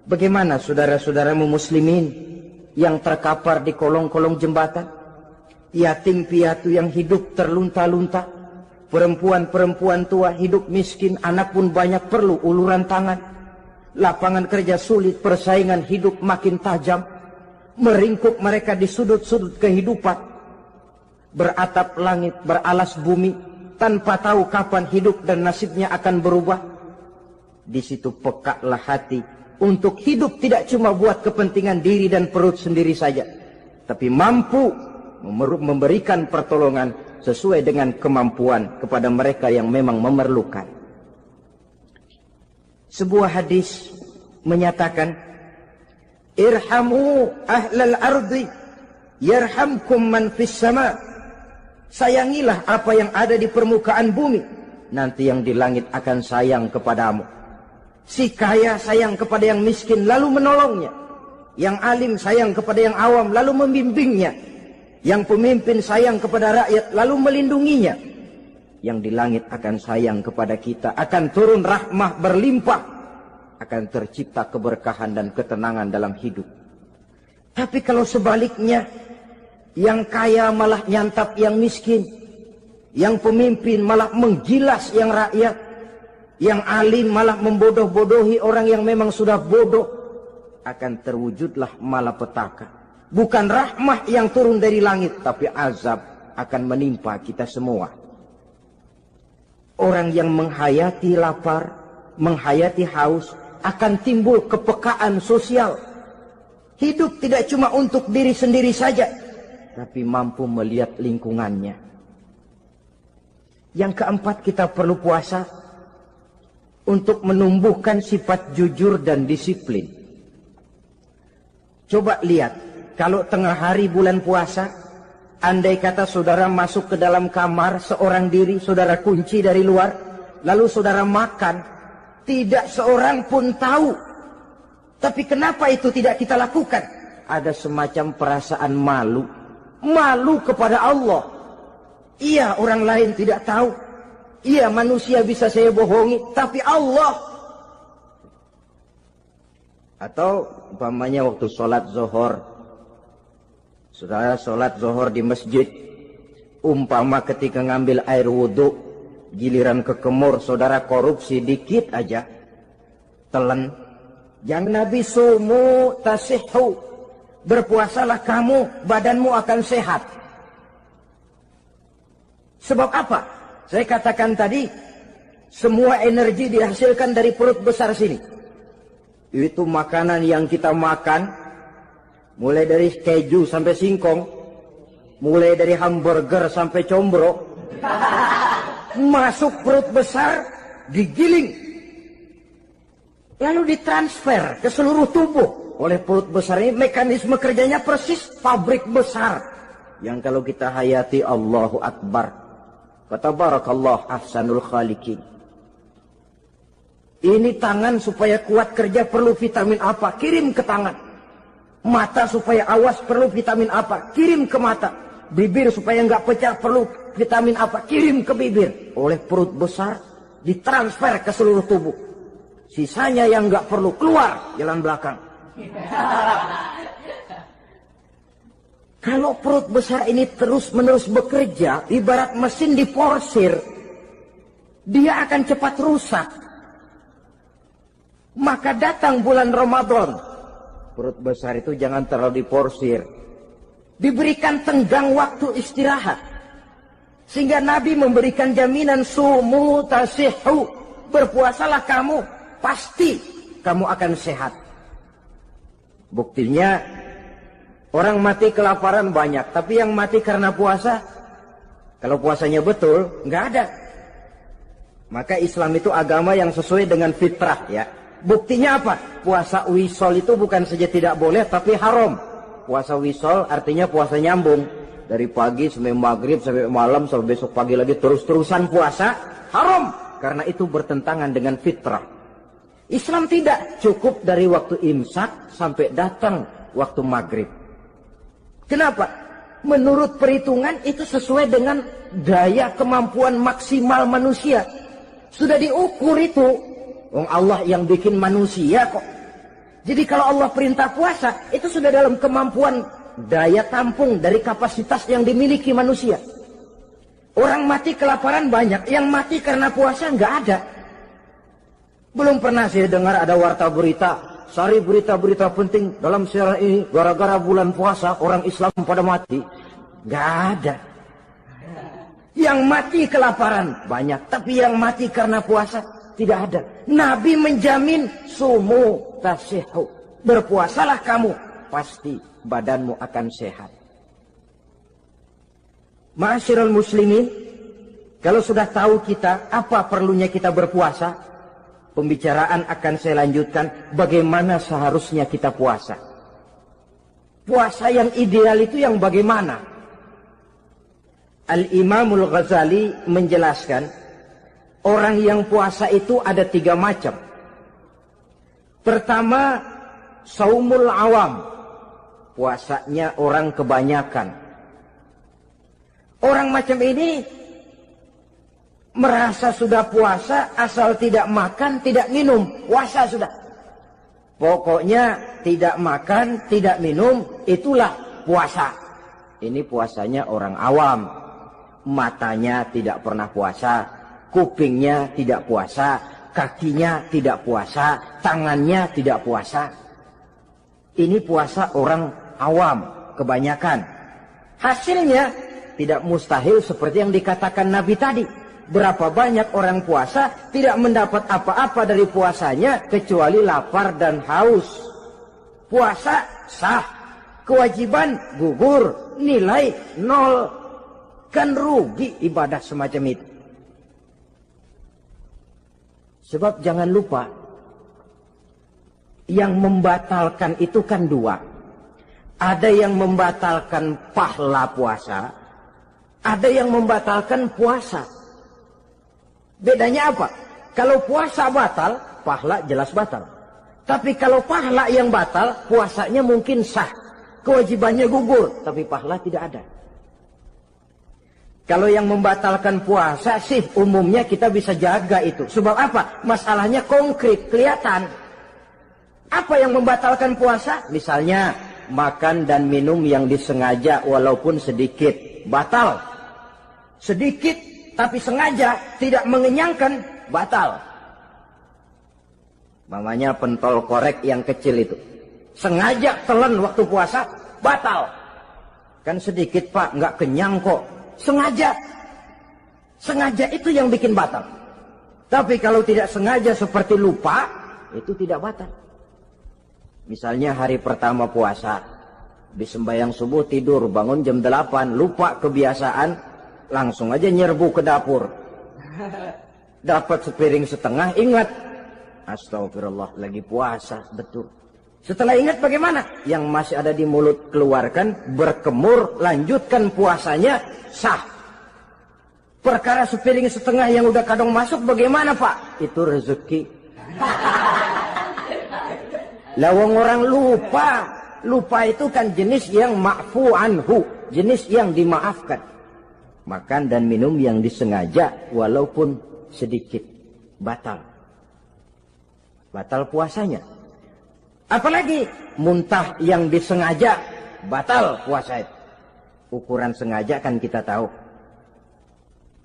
Bagaimana saudara-saudaramu muslimin yang terkapar di kolong-kolong jembatan? Yatim piatu yang hidup terlunta-lunta. Perempuan-perempuan tua hidup miskin, anak pun banyak perlu uluran tangan. Lapangan kerja sulit, persaingan hidup makin tajam. Meringkuk mereka di sudut-sudut kehidupan. Beratap langit, beralas bumi, tanpa tahu kapan hidup dan nasibnya akan berubah. Di situ pekaklah hati untuk hidup tidak cuma buat kepentingan diri dan perut sendiri saja, tapi mampu memberikan pertolongan sesuai dengan kemampuan kepada mereka yang memang memerlukan. Sebuah hadis menyatakan, irhamu ahlal ardi yarhamkum man fis sama. Sayangilah apa yang ada di permukaan bumi, nanti yang di langit akan sayang kepadamu. Si kaya sayang kepada yang miskin lalu menolongnya. Yang alim sayang kepada yang awam lalu membimbingnya. Yang pemimpin sayang kepada rakyat lalu melindunginya. Yang di langit akan sayang kepada kita, akan turun rahmah berlimpah, akan tercipta keberkahan dan ketenangan dalam hidup. Tapi kalau sebaliknya, yang kaya malah nyantap yang miskin, yang pemimpin malah menggilas yang rakyat, yang alim malah membodoh-bodohi orang yang memang sudah bodoh, akan terwujudlah malapetaka. Bukan rahmah yang turun dari langit, tapi azab akan menimpa kita semua. Orang yang menghayati lapar, menghayati haus, akan timbul kepekaan sosial. Hidup tidak cuma untuk diri sendiri saja, tapi mampu melihat lingkungannya. Yang keempat, kita perlu puasa untuk menumbuhkan sifat jujur dan disiplin. Coba lihat, kalau tengah hari bulan puasa, andai kata saudara masuk ke dalam kamar seorang diri, saudara kunci dari luar, lalu saudara makan, tidak seorang pun tahu. Tapi kenapa itu tidak kita lakukan? Ada semacam perasaan malu. Malu kepada Allah. Iya, orang lain tidak tahu. Iya, manusia bisa saya bohongi, tapi Allah. Atau umpamanya waktu sholat zuhur, saudara sholat zuhur di masjid, umpama ketika ngambil air wudhu, giliran ke kemur, saudara korupsi dikit aja, telan. Yang Nabi sumu tasihhu, berpuasalah kamu, badanmu akan sehat. Sebab apa? Saya katakan tadi, semua energi dihasilkan dari perut besar sini. Itu makanan yang kita makan, mulai dari keju sampai singkong, mulai dari hamburger sampai combro, masuk perut besar, digiling, lalu ditransfer ke seluruh tubuh oleh perut besar ini. Mekanisme kerjanya persis pabrik besar yang kalau kita hayati, Allahu Akbar, Fatabarakallah ahsanul khaliqin. Ini tangan supaya kuat kerja perlu vitamin apa? Kirim ke tangan. Mata supaya awas perlu vitamin apa? Kirim ke mata. Bibir supaya nggak pecah perlu vitamin apa? Kirim ke bibir. Oleh perut besar ditransfer ke seluruh tubuh. Sisanya yang nggak perlu keluar jalan belakang. Kalau perut besar ini terus-menerus bekerja, ibarat mesin diporsir, dia akan cepat rusak. Maka datang bulan Ramadan, perut besar itu jangan terlalu diporsir, diberikan tenggang waktu istirahat. Sehingga Nabi memberikan jaminan sumu tasihhu, berpuasalah kamu, pasti kamu akan sehat. Buktinya orang mati kelaparan banyak, tapi yang mati karena puasa, kalau puasanya betul, nggak ada. Maka Islam itu agama yang sesuai dengan fitrah ya. Buktinya apa? Puasa wisol itu bukan saja tidak boleh, tapi haram. Puasa wisol artinya puasa nyambung. Dari pagi sampai maghrib, sampai malam, sampai besok pagi lagi terus-terusan puasa, haram. Karena itu bertentangan dengan fitrah. Islam tidak, cukup dari waktu imsak sampai datang waktu maghrib. Kenapa? Menurut perhitungan itu sesuai dengan daya kemampuan maksimal manusia. Sudah diukur itu. Allah yang bikin manusia kok. Jadi kalau Allah perintah puasa, itu sudah dalam kemampuan daya tampung dari kapasitas yang dimiliki manusia. Orang mati kelaparan banyak, yang mati karena puasa nggak ada. Belum pernah saya dengar ada warta berita, sari berita-berita penting dalam siaran ini, gara-gara bulan puasa orang Islam pada mati. Nggak ada. Yang mati kelaparan banyak, tapi yang mati karena puasa tidak ada. Nabi menjamin sumu tasihu. Berpuasalah kamu, pasti badanmu akan sehat. Ma'asyiral muslimin, kalau sudah tahu kita apa perlunya kita berpuasa, pembicaraan akan saya lanjutkan bagaimana seharusnya kita puasa. Puasa yang ideal itu yang bagaimana? Al-Imamul Ghazali menjelaskan, orang yang puasa itu ada 3 macam. Pertama, saumul awam, puasanya orang kebanyakan. Orang macam ini merasa sudah puasa asal tidak makan, tidak minum, puasa sudah. Pokoknya tidak makan, tidak minum, itulah puasa. Ini puasanya orang awam. Matanya tidak pernah puasa, kupingnya tidak puasa, kakinya tidak puasa, tangannya tidak puasa. Ini puasa orang awam, kebanyakan. Hasilnya tidak mustahil seperti yang dikatakan Nabi tadi. Berapa banyak orang puasa tidak mendapat apa-apa dari puasanya kecuali lapar dan haus. Puasa sah, kewajiban gugur, nilai 0. Kan rugi ibadah semacam itu. Sebab jangan lupa, yang membatalkan itu kan 2. Ada yang membatalkan pahala puasa, ada yang membatalkan puasa. Bedanya apa? Kalau puasa batal, pahala jelas batal. Tapi kalau pahala yang batal, puasanya mungkin sah. Kewajibannya gugur, tapi pahala tidak ada. Kalau yang membatalkan puasa sih umumnya kita bisa jaga itu. Sebab apa? Masalahnya konkret, kelihatan. Apa yang membatalkan puasa? Misalnya makan dan minum yang disengaja walaupun sedikit, batal. Sedikit tapi sengaja tidak mengenyangkan, batal. Mamanya pentol korek yang kecil itu. Sengaja telan waktu puasa, batal. Kan sedikit pak, nggak kenyang kok. Sengaja. Sengaja itu yang bikin batal. Tapi kalau tidak sengaja seperti lupa, itu tidak batal. Misalnya hari pertama puasa, di sembahyang subuh tidur, bangun jam 8, lupa kebiasaan, langsung aja nyerbu ke dapur. Dapat sepiring setengah, ingat. Astagfirullah, lagi puasa, betul. Setelah ingat bagaimana? Yang masih ada di mulut keluarkan, berkemur, lanjutkan puasanya, sah. Perkara sepiring setengah yang udah kadang masuk bagaimana pak? Itu rezeki. Lawang orang lupa. Lupa itu kan jenis yang ma'fu anhu, jenis yang dimaafkan. Makan dan minum yang disengaja walaupun sedikit, batal. Batal puasanya. Apalagi muntah yang disengaja, batal puasa itu. Ukuran sengaja kan kita tahu.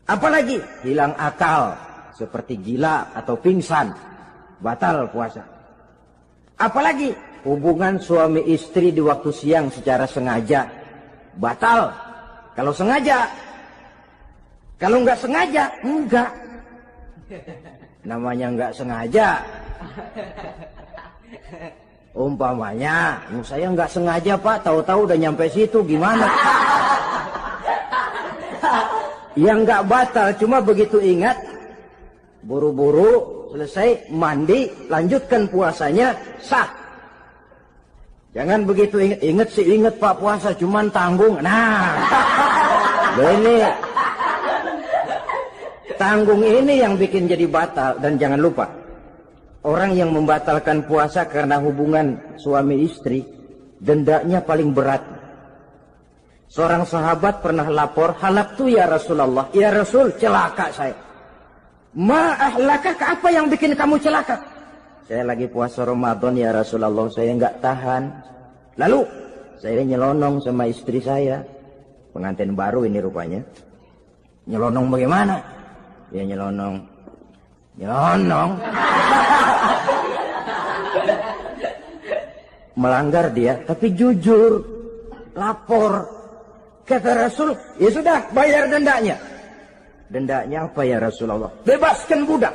Apalagi hilang akal, seperti gila atau pingsan, batal puasa. Apalagi hubungan suami istri di waktu siang secara sengaja, batal. Kalau sengaja. Kalau nggak sengaja, enggak. Namanya nggak sengaja, Umpamanya, saya nggak sengaja Pak, tahu-tahu udah nyampe situ, gimana? Yang nggak batal, cuma begitu ingat, buru-buru selesai mandi, lanjutkan puasanya, sah. Jangan begitu ingat sih, ingat Pak puasa, cuman tanggung. Nah, ini tanggung ini yang bikin jadi batal. Dan jangan lupa, orang yang membatalkan puasa karena hubungan suami istri, dendanya paling berat. Seorang sahabat pernah lapor, halaktu ya Rasulullah, ya Rasul, celaka saya. Ma ahlakaka, apa yang bikin kamu celaka? Saya lagi puasa Ramadan ya Rasulullah, saya nggak tahan. Lalu saya nyelonong sama istri saya, pengantin baru ini rupanya. Nyelonong bagaimana? Dia nyelonong. Melanggar dia, tapi jujur, lapor. Kata Rasul, ya sudah, bayar dendanya. Dendanya apa ya Rasulullah? Bebaskan budak.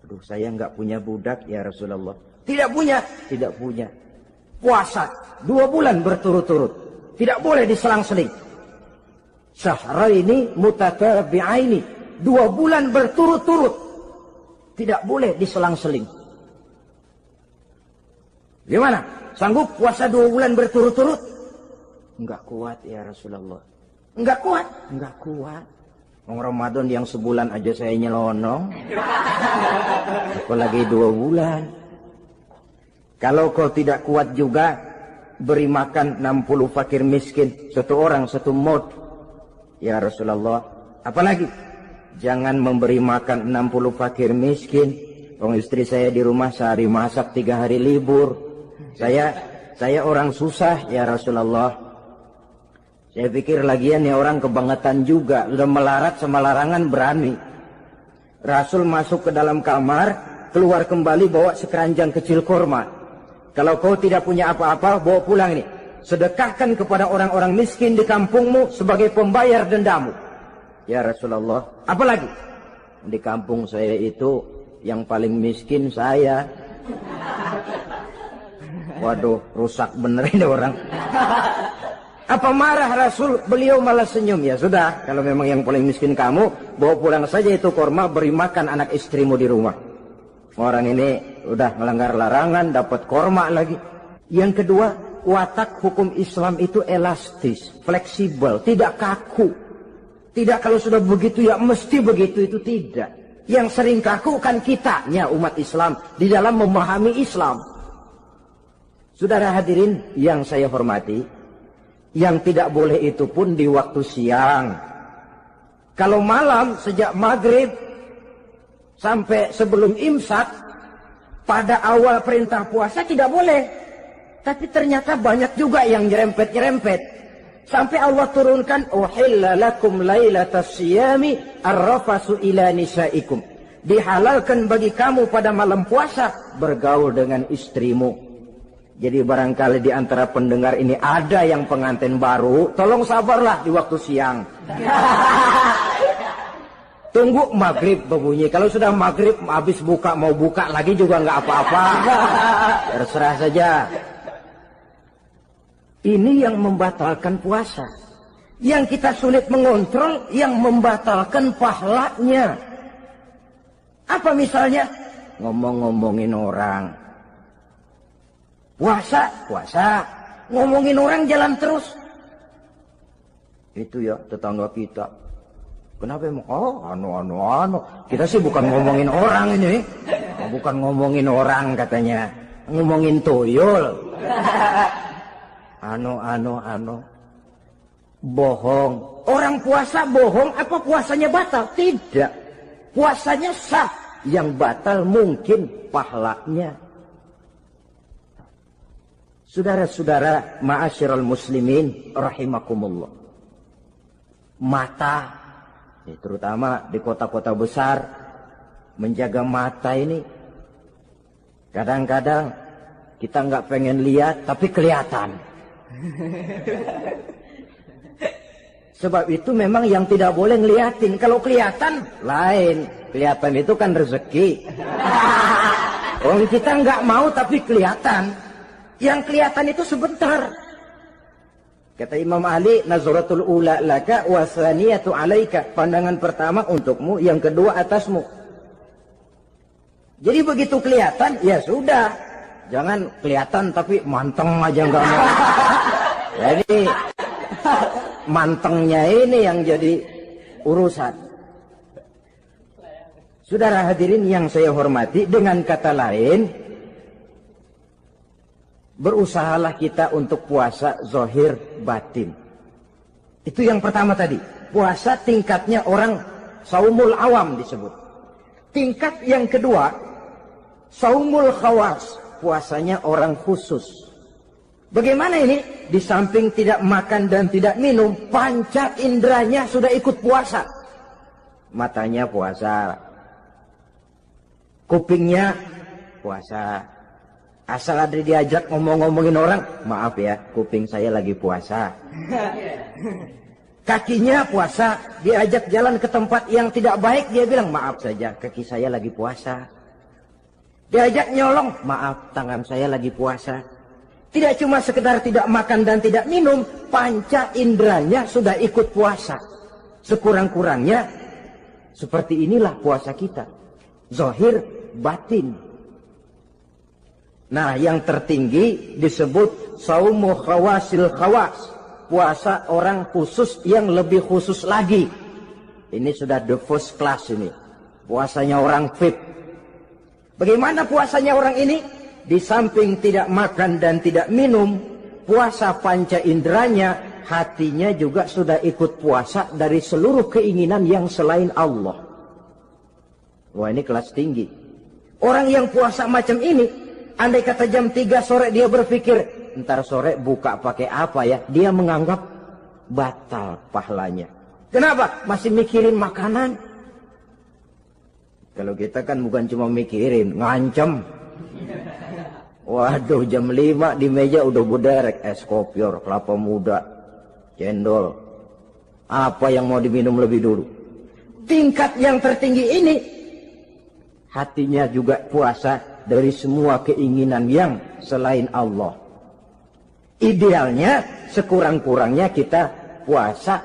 Aduh, saya nggak punya budak ya Rasulullah. Tidak punya? Tidak punya. Puasa 2 bulan berturut-turut, tidak boleh diselang-seling. Syahraini mutatabi'aini, 2 bulan berturut-turut, tidak boleh diselang-seling. Gimana? Sanggup puasa 2 bulan berturut-turut? Enggak kuat ya Rasulullah. Enggak kuat? Enggak kuat. Ramadan yang sebulan aja saya nyelonong, apalagi 2 bulan. Kalau kau tidak kuat juga, beri makan 60 fakir miskin, 1 orang 1 mod. Ya Rasulullah, apalagi? Jangan memberi makan 60 fakir miskin. Istri saya di rumah sehari masak, 3 hari libur. Saya orang susah ya Rasulullah. Saya pikir lagian ya orang kebangetan juga, sudah melarat sama larangan berani. Rasul masuk ke dalam kamar, keluar kembali bawa sekeranjang kecil kurma. Kalau kau tidak punya apa-apa, bawa pulang ini. Sedekahkan kepada orang-orang miskin di kampungmu sebagai pembayar dendamu. Ya Rasulullah, apalagi? Di kampung saya itu yang paling miskin saya. Waduh, rusak bener ini orang. Apa marah Rasul? Beliau malah senyum. Ya sudah, kalau memang yang paling miskin kamu, bawa pulang saja itu kurma, beri makan anak istrimu di rumah. Orang ini udah melanggar larangan, dapat kurma lagi. Yang kedua, watak hukum Islam itu elastis, fleksibel, tidak kaku. Tidak kalau sudah begitu ya mesti begitu, itu tidak. Yang sering kaku kan kitanya umat Islam di dalam memahami Islam. Saudara hadirin yang saya hormati, yang tidak boleh itu pun di waktu siang. Kalau malam sejak maghrib sampai sebelum imsak, pada awal perintah puasa tidak boleh. Tapi ternyata banyak juga yang nyerempet-nyerempet. Sampai Allah turunkan, uhilla lakum lailatas siyami arrafasu ila nisaikum. Dihalalkan bagi kamu pada malam puasa bergaul dengan istrimu. Jadi barangkali di antara pendengar ini ada yang pengantin baru, tolong sabarlah di waktu siang. Tunggu maghrib berbunyi. Kalau sudah maghrib habis buka, mau buka lagi juga nggak apa-apa. Terserah saja. Ini yang membatalkan puasa. Yang kita sulit mengontrol, yang membatalkan pahalanya. Apa misalnya? Ngomong-ngomongin orang. Puasa, ngomongin orang jalan terus. Itu ya tetangga kita. Kenapa emang? Oh, anu. Kita sih bukan ngomongin orang ini. Bukan ngomongin orang katanya. Ngomongin tuyul. Anu. Bohong. Orang puasa bohong, apa puasanya batal? Tidak. Puasanya sah. Yang batal mungkin pahalanya. Saudara-saudara ma'asyiral muslimin rahimakumullah. Mata, terutama di kota-kota besar, menjaga mata ini. Kadang-kadang kita nggak pengen lihat tapi kelihatan. Sebab itu memang yang tidak boleh ngeliatin. Kalau kelihatan lain. Kelihatan itu kan rezeki. Orang kita nggak mau tapi kelihatan. Yang kelihatan itu sebentar. Kata Imam Ali, nazaratul ula laka wa tsaniyatu alaika. Pandangan pertama untukmu, yang kedua atasmu. Jadi begitu kelihatan, ya sudah. Jangan kelihatan tapi manteng aja nggak mau. Jadi mantengnya ini yang jadi urusan. Saudara hadirin yang saya hormati, dengan kata lain, berusahalah kita untuk puasa zahir batin. Itu yang pertama tadi. Puasa tingkatnya orang saumul awam disebut. Tingkat yang kedua, saumul khawas. Puasanya orang khusus. Bagaimana ini? Di samping tidak makan dan tidak minum, panca inderanya sudah ikut puasa. Matanya puasa, kupingnya puasa. Asal ada diajak ngomong-ngomongin orang, maaf ya, kuping saya lagi puasa. Kakinya puasa, diajak jalan ke tempat yang tidak baik, dia bilang, maaf saja, kaki saya lagi puasa. Diajak nyolong, maaf, tangan saya lagi puasa. Tidak cuma sekedar tidak makan dan tidak minum, panca inderanya sudah ikut puasa. Sekurang-kurangnya, seperti inilah puasa kita. Zahir batin. Nah, yang tertinggi disebut saumu khawasil khawas. Puasa orang khusus yang lebih khusus lagi. Ini sudah the first class ini. Puasanya orang fit. Bagaimana puasanya orang ini? Di samping tidak makan dan tidak minum, puasa panca inderanya, hatinya juga sudah ikut puasa dari seluruh keinginan yang selain Allah. Wah, ini kelas tinggi. Orang yang puasa macam ini, andai kata jam 3 sore dia berpikir, ntar sore buka pakai apa ya? Dia menganggap batal pahalanya. Kenapa? Masih mikirin makanan. Kalau kita kan bukan cuma mikirin, ngancem. Waduh, jam 5 di meja udah buderek es kopior, kelapa muda, cendol. Apa yang mau diminum lebih dulu? Tingkat yang tertinggi ini, hatinya juga puasa dari semua keinginan yang selain Allah. Idealnya, sekurang-kurangnya kita puasa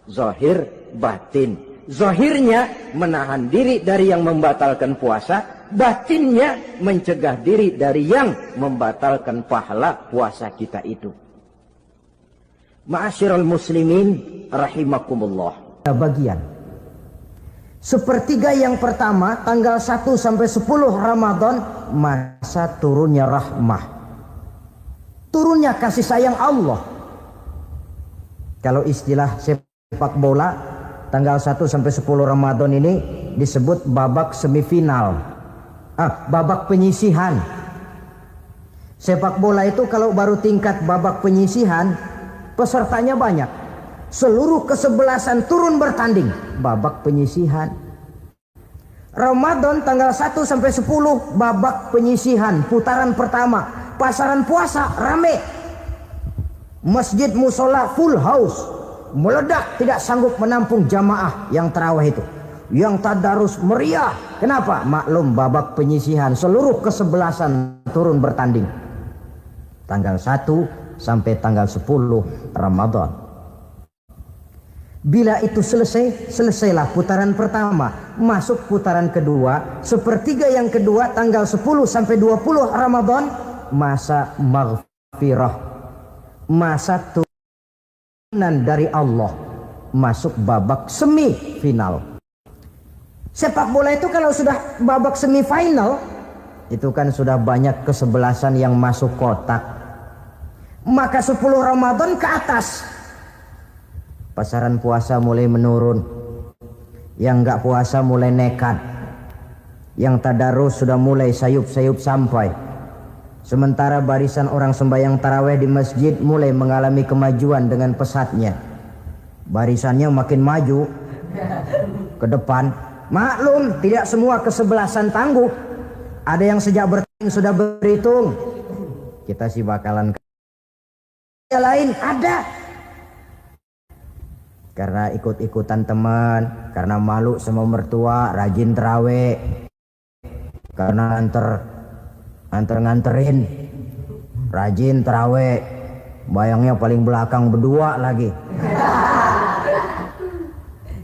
zahir batin. Zahirnya menahan diri dari yang membatalkan puasa, batinnya mencegah diri dari yang membatalkan pahala puasa kita itu. Ma'asyiral muslimin rahimakumullah. Bagian sepertiga yang pertama, tanggal 1 sampai 10 Ramadan, masa turunnya rahmah, turunnya kasih sayang Allah. Kalau istilah sepak bola, tanggal 1 sampai 10 Ramadan ini disebut babak semifinal. Babak penyisihan. Sepak bola itu kalau baru tingkat babak penyisihan, pesertanya banyak. Seluruh kesebelasan turun bertanding. Babak penyisihan. Ramadan tanggal 1 sampai 10 babak penyisihan, putaran pertama. Pasaran puasa rame. Masjid musola full house. Meledak, tidak sanggup menampung jamaah yang tarawih itu. Yang tadarus meriah. Kenapa? Maklum babak penyisihan, seluruh kesebelasan turun bertanding. Tanggal 1 sampai tanggal 10 Ramadan. Bila itu selesai, selesailah putaran pertama. Masuk putaran kedua, sepertiga yang kedua tanggal 10 sampai 20 Ramadan, masa maghfirah. Masa turunan dari Allah. Masuk babak semifinal. Sepak bola itu kalau sudah babak semifinal, itu kan sudah banyak kesebelasan yang masuk kotak. Maka 10 Ramadan ke atas, pasaran puasa mulai menurun. Yang enggak puasa mulai nekat. Yang tadarus sudah mulai sayup-sayup sampai. Sementara barisan orang sembahyang tarawih di masjid mulai mengalami kemajuan dengan pesatnya. Barisannya makin maju ke depan. Maklum, tidak semua kesebelasan tangguh. Ada yang sejak bertanding sudah berhitung. Kita sih bakalan yang lain ada. Karena ikut-ikutan teman, karena malu sama mertua, rajin terawih. Karena antar nganter-nganterin, rajin terawih, bayangnya paling belakang berdua lagi.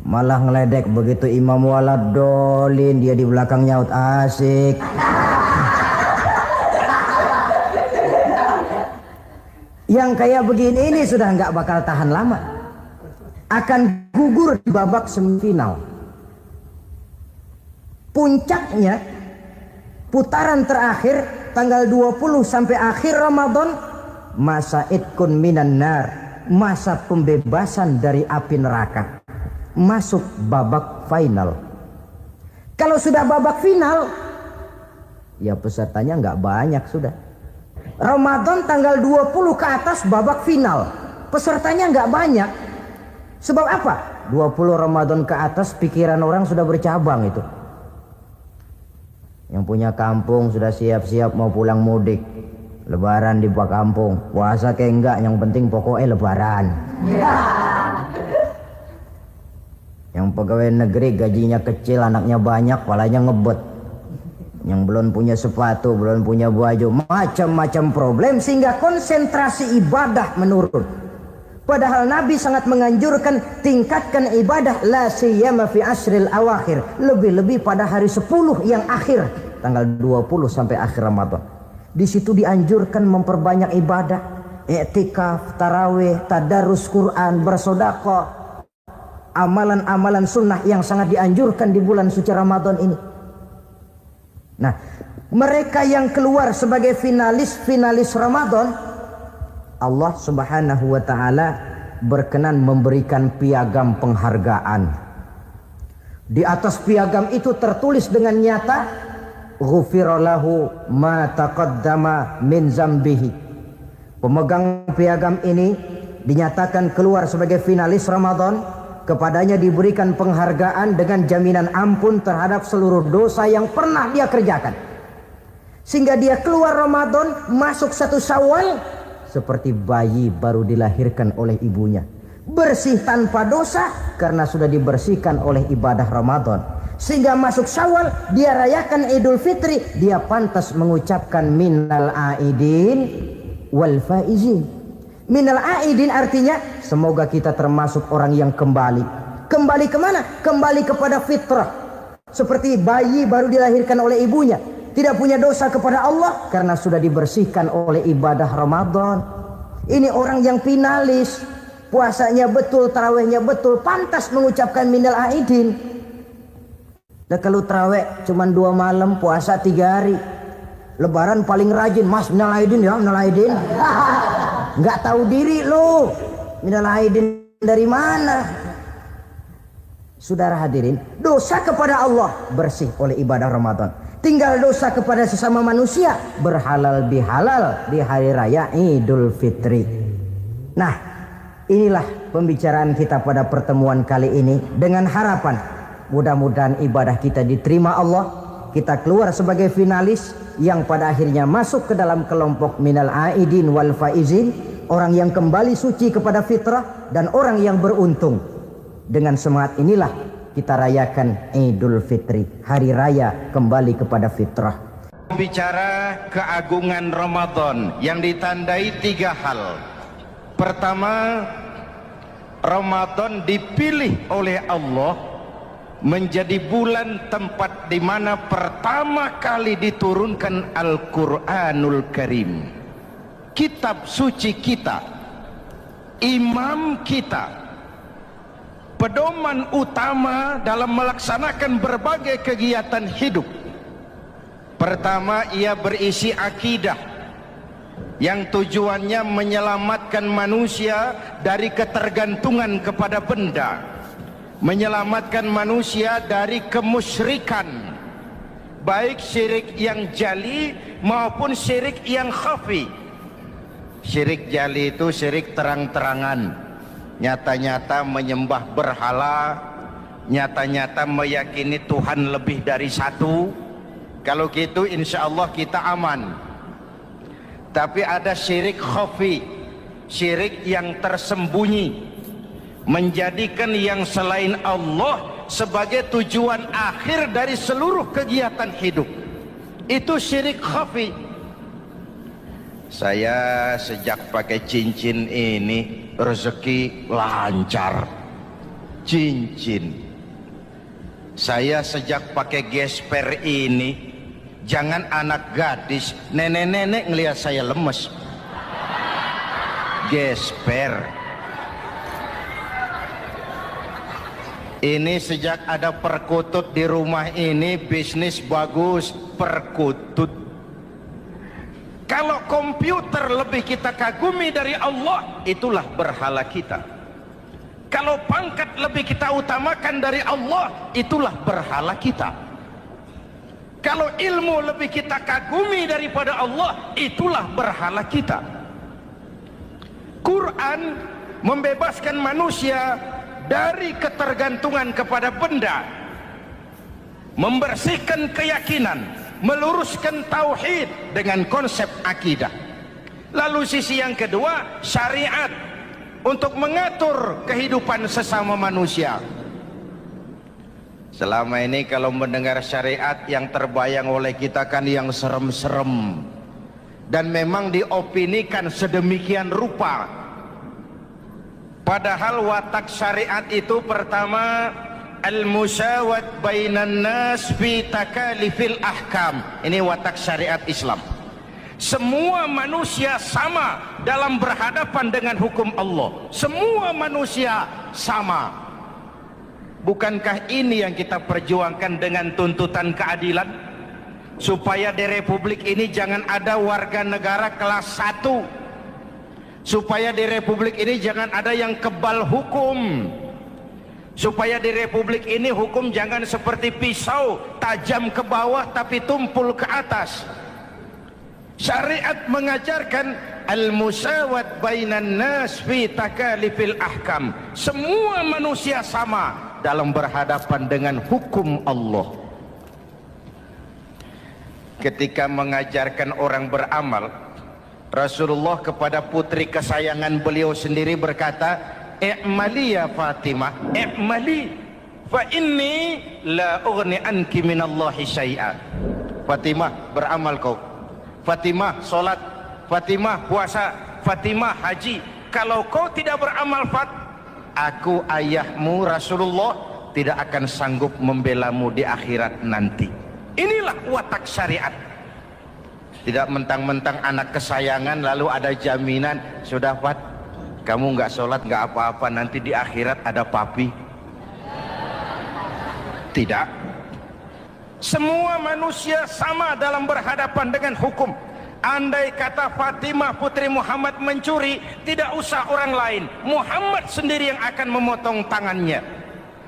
Malah ngeledek begitu imam waladolin, dia di belakang nyaut asik. Yang kayak begini ini sudah nggak bakal tahan lama, akan gugur di babak semifinal. Puncaknya putaran terakhir tanggal 20 sampai akhir Ramadan, masa itkun minan nar, masa pembebasan dari api neraka, masuk babak final. Kalau sudah babak final, ya pesertanya nggak banyak sudah. Ramadan tanggal 20 ke atas babak final, pesertanya nggak banyak. Sebab apa? 20 Ramadan ke atas pikiran orang sudah bercabang itu. Yang punya kampung sudah siap-siap mau pulang mudik, lebaran di buah kampung, puasa kayak enggak, yang penting pokoknya lebaran. Yang pegawai negeri gajinya kecil, anaknya banyak, palanya ngebet. Yang belum punya sepatu, belum punya baju, macam-macam problem, sehingga konsentrasi ibadah menurun. Padahal Nabi sangat menganjurkan tingkatkan ibadah, la siyama fi asril awakhir, lebih-lebih pada hari 10 yang akhir, tanggal 20 sampai akhir Ramadan. Di situ dianjurkan memperbanyak ibadah, i'tikaf, tarawih, tadarus Quran, bersedekah, amalan-amalan sunnah yang sangat dianjurkan di bulan suci Ramadan ini. Nah, mereka yang keluar sebagai finalis Ramadan, Allah Subhanahu wa ta'ala berkenan memberikan piagam penghargaan. Di atas piagam itu tertulis dengan nyata, ghufira lahu ma taqaddama min zambihi. Pemegang piagam ini dinyatakan keluar sebagai finalis Ramadan, kepadanya diberikan penghargaan dengan jaminan ampun terhadap seluruh dosa yang pernah dia kerjakan. Sehingga dia keluar Ramadan, masuk 1 Syawal seperti bayi baru dilahirkan oleh ibunya, bersih tanpa dosa karena sudah dibersihkan oleh ibadah Ramadan. Sehingga masuk Syawal, dia rayakan Idul Fitri, dia pantas mengucapkan minal aidin wal faizin. Minal aidin artinya semoga kita termasuk orang yang kembali. Kembali kemana? Kembali kepada fitrah, seperti bayi baru dilahirkan oleh ibunya, tidak punya dosa kepada Allah karena sudah dibersihkan oleh ibadah Ramadan. Ini orang yang finalis, puasanya betul, tarawihnya betul, pantas mengucapkan minal aidin. Dan kalau tarawih cuma 2 malam, puasa 3 hari, lebaran paling rajin, mas minal aidin ya, minal aidin. Nggak tahu diri lo, minal aidin dari mana? Saudara hadirin, dosa kepada Allah bersih oleh ibadah Ramadan. Tinggal dosa kepada sesama manusia berhalal bihalal di hari raya Idul Fitri. Nah, inilah pembicaraan kita pada pertemuan kali ini, dengan harapan mudah-mudahan ibadah kita diterima Allah, kita keluar sebagai finalis yang pada akhirnya masuk ke dalam kelompok minal aidin wal faizin, orang yang kembali suci kepada fitrah dan orang yang beruntung. Dengan semangat inilah kita rayakan Idul Fitri, hari raya kembali kepada fitrah. Bicara keagungan Ramadan yang ditandai 3 hal. Pertama, Ramadan dipilih oleh Allah menjadi bulan tempat di mana pertama kali diturunkan Al-Quranul Karim, kitab suci kita, imam kita, pedoman utama dalam melaksanakan berbagai kegiatan hidup. Pertama, ia berisi akidah yang tujuannya menyelamatkan manusia dari ketergantungan kepada benda, menyelamatkan manusia dari kemusyrikan, baik syirik yang jali maupun syirik yang khafi. Syirik jali itu syirik terang-terangan, nyata-nyata menyembah berhala, nyata-nyata meyakini Tuhan lebih dari satu. Kalau gitu insya Allah kita aman. Tapi ada syirik khafi, syirik yang tersembunyi, menjadikan yang selain Allah sebagai tujuan akhir dari seluruh kegiatan hidup. Itu syirik khafi. Saya sejak pakai cincin ini rezeki lancar. Cincin. Saya sejak pakai gesper ini, jangan anak gadis, nenek-nenek ngelihat saya lemes. Gesper. Ini sejak ada perkutut di rumah ini, bisnis bagus. Perkutut. Kalau komputer lebih kita kagumi dari Allah, itulah berhala kita. Kalau pangkat lebih kita utamakan dari Allah, itulah berhala kita. Kalau ilmu lebih kita kagumi daripada Allah, itulah berhala kita. Quran membebaskan manusia dari ketergantungan kepada benda, membersihkan keyakinan, meluruskan tauhid dengan konsep akidah. Lalu sisi yang kedua, syariat untuk mengatur kehidupan sesama manusia. Selama ini kalau mendengar syariat, yang terbayang oleh kita kan yang serem-serem, dan memang diopinikan sedemikian rupa. Padahal watak syariat itu pertama, al-musawat bainan nas fi takalifil ahkam. Ini watak syariat Islam. Semua manusia sama dalam berhadapan dengan hukum Allah. Semua manusia sama. Bukankah ini yang kita perjuangkan dengan tuntutan keadilan? Supaya di Republik ini jangan ada warga negara kelas 1. Supaya di Republik ini jangan ada yang kebal hukum. Supaya di Republik ini hukum jangan seperti pisau, tajam ke bawah tapi tumpul ke atas. Syariat mengajarkan al-musawat bainan nas fi takalifil ahkam. Semua manusia sama dalam berhadapan dengan hukum Allah. Ketika mengajarkan orang beramal, Rasulullah kepada putri kesayangan beliau sendiri berkata, "I'mali ya Fatimah, i'mali fa inni la ughni anki minallahi syai'a." Fatimah, beramal kau. Fatimah, solat. Fatimah, puasa. Fatimah, haji. Kalau kau tidak beramal, aku ayahmu Rasulullah tidak akan sanggup membelamu di akhirat nanti. Inilah watak syariat. Tidak mentang-mentang anak kesayangan lalu ada jaminan, sudah Fat, kamu nggak sholat nggak apa-apa, nanti di akhirat ada papi. Tidak. Semua manusia sama dalam berhadapan dengan hukum. Andai kata Fatimah putri Muhammad mencuri, tidak usah orang lain, Muhammad sendiri yang akan memotong tangannya.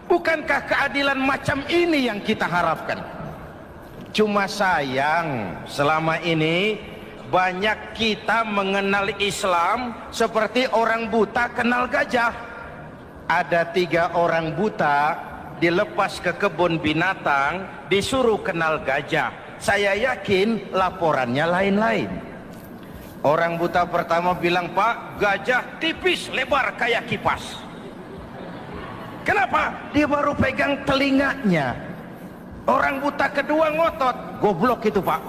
Bukankah keadilan macam ini yang kita harapkan? Cuma sayang, selama ini banyak kita mengenal Islam seperti orang buta kenal gajah. Ada 3 orang buta dilepas ke kebun binatang, disuruh kenal gajah. Saya yakin laporannya lain-lain. Orang buta pertama bilang, "Pak, gajah tipis lebar kayak kipas." Kenapa? Dia baru pegang telinganya. Orang buta kedua ngotot, "Goblok itu Pak.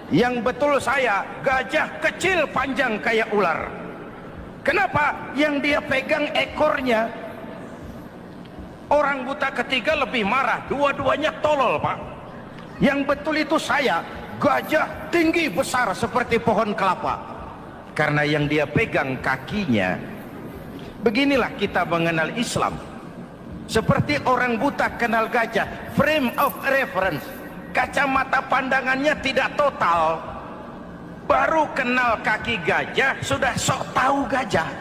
Yang betul saya, gajah kecil panjang kayak ular." Kenapa? Yang dia pegang ekornya. Orang buta ketiga lebih marah, dua-duanya tolol Pak. Yang betul itu saya, gajah tinggi besar seperti pohon kelapa. Karena yang dia pegang kakinya. Beginilah kita mengenal Islam. Seperti orang buta kenal gajah, frame of reference, kacamata pandangannya tidak total. Baru kenal kaki gajah sudah sok tahu gajah.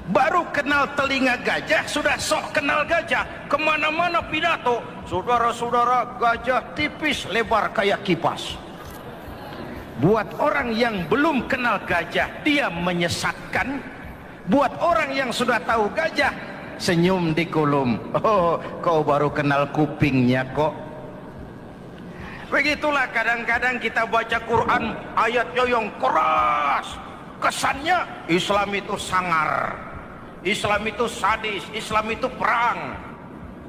Baru kenal telinga gajah sudah sok kenal gajah. Kemana-mana pidato, saudara-saudara, gajah tipis lebar kayak kipas. Buat orang yang belum kenal gajah, dia menyesatkan. Buat orang yang sudah tahu gajah, senyum di kulum. Oh, kau baru kenal kupingnya kok. Begitulah kadang-kadang kita baca Quran, ayatnya yang keras. Kesannya Islam itu sangar, Islam itu sadis, Islam itu perang.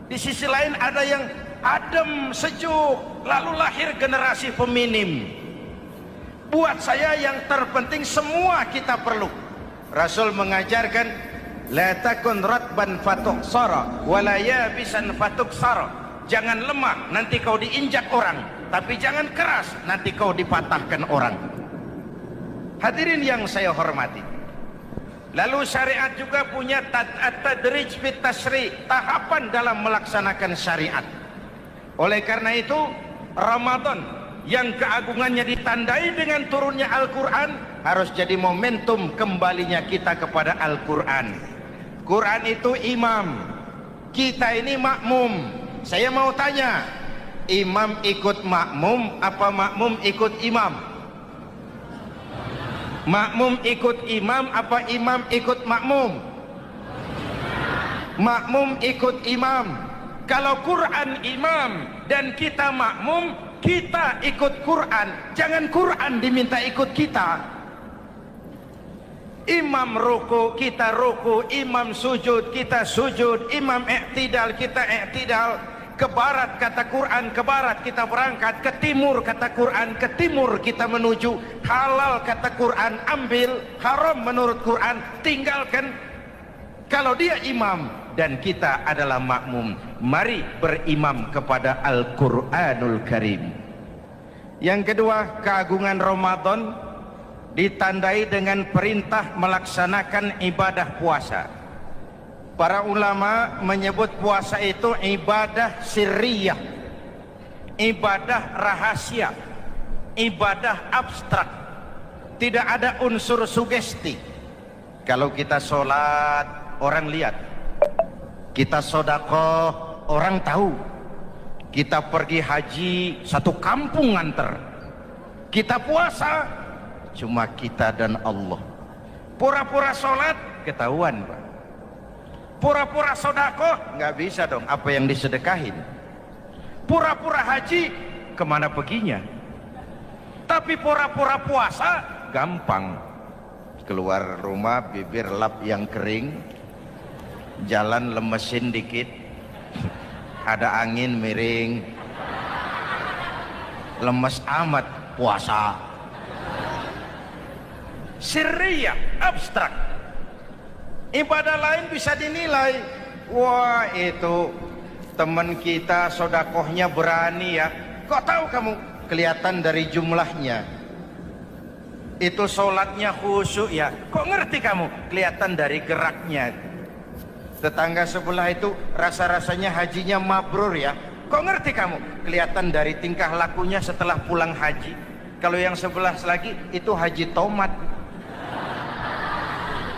Di sisi lain ada yang adem, sejuk, lalu lahir generasi feminim. Buat saya yang terpenting semua kita perlu. Rasul mengajarkan, la takun ratban fatuksara wala yabisan fatuksara. Jangan lemah, nanti kau diinjak orang, tapi jangan keras, nanti kau dipatahkan orang. Hadirin yang saya hormati, lalu syariat juga punya at-tadrij fit tasyri', tahapan dalam melaksanakan syariat. Oleh karena itu, Ramadan yang keagungannya ditandai dengan turunnya Al-Quran harus jadi momentum kembalinya kita kepada Al-Quran. Quran itu imam, kita ini makmum. Saya mau tanya, imam ikut makmum apa makmum ikut imam? Makmum ikut imam apa imam ikut makmum? Makmum ikut imam. Kalau Quran imam dan kita makmum, kita ikut Quran, jangan Quran diminta ikut kita. Imam ruku, kita ruku. Imam sujud, kita sujud. Imam i'tidal, kita i'tidal. Ke barat kata Quran, ke barat kita berangkat. Ke timur kata Quran, ke timur kita menuju. Halal kata Quran, ambil. Haram menurut Quran, tinggalkan. Kalau dia imam dan kita adalah makmum, mari berimam kepada Al-Quranul Karim. Yang kedua, keagungan Ramadan ditandai dengan perintah melaksanakan ibadah puasa. Para ulama menyebut puasa itu ibadah sirriyah, ibadah rahasia, ibadah abstrak, tidak ada unsur sugesti. Kalau kita sholat, orang lihat. Kita sedekah, orang tahu. Kita pergi haji, satu kampung nganter. Kita puasa, cuma kita dan Allah. Pura-pura sholat, ketahuan Pak. Pura-pura sedekah, nggak bisa dong apa yang disedekahin. Pura-pura haji, kemana perginya? Tapi pura-pura puasa, gampang. Keluar rumah, bibir lap yang kering, jalan lemesin dikit, ada angin miring, lemes amat puasa. Sirriyah, abstrak. Ibadah lain bisa dinilai, wah itu teman kita sodakohnya berani ya. Kok tahu kamu? Kelihatan dari jumlahnya. Itu sholatnya khusyuk ya. Kok ngerti kamu? Kelihatan dari geraknya. Tetangga sebelah itu rasa-rasanya hajinya mabrur ya. Kok ngerti kamu? Kelihatan dari tingkah lakunya setelah pulang haji. Kalau yang sebelah lagi itu haji tomat.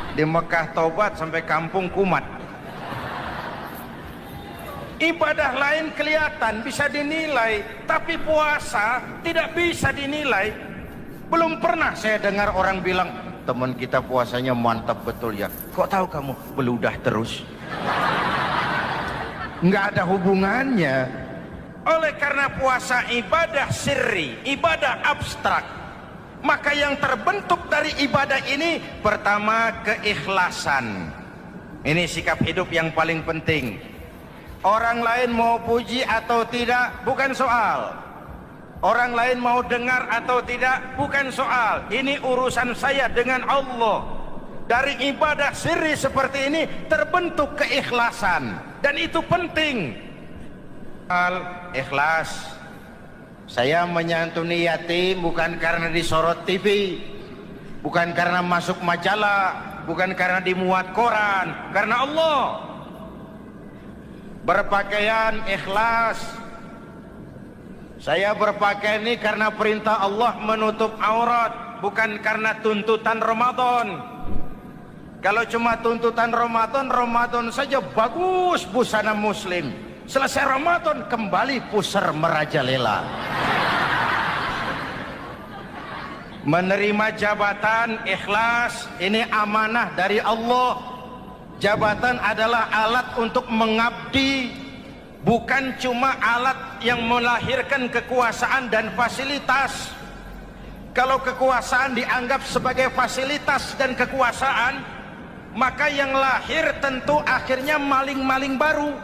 Di Mekah tobat sampai kampung kumat. Ibadah lain kelihatan bisa dinilai, tapi puasa tidak bisa dinilai. Belum pernah saya dengar orang bilang, teman kita puasanya mantap betul ya. Kok tahu kamu? Beludah terus. Nggak ada hubungannya. Oleh karena puasa ibadah sirri, ibadah abstrak, maka yang terbentuk dari ibadah ini pertama keikhlasan. Ini sikap hidup yang paling penting. Orang lain mau puji atau tidak bukan soal. Orang lain mau dengar atau tidak bukan soal. Ini urusan saya dengan Allah. Dari ibadah sirri seperti ini terbentuk keikhlasan, dan itu penting. Ikhlas. Saya menyantuni yatim bukan karena disorot TV, bukan karena masuk majalah, bukan karena dimuat koran, karena Allah. Berpakaian ikhlas. Saya berpakaian ini karena perintah Allah menutup aurat, bukan karena tuntutan Ramadan. Kalau cuma tuntutan Ramadan, Ramadan saja bagus busana muslim. Selesai Ramadan kembali pusar merajalela. Menerima jabatan ikhlas, ini amanah dari Allah. Jabatan adalah alat untuk mengabdi, bukan cuma alat yang melahirkan kekuasaan dan fasilitas. Kalau kekuasaan dianggap sebagai fasilitas dan kekuasaan, maka yang lahir tentu akhirnya maling-maling baru,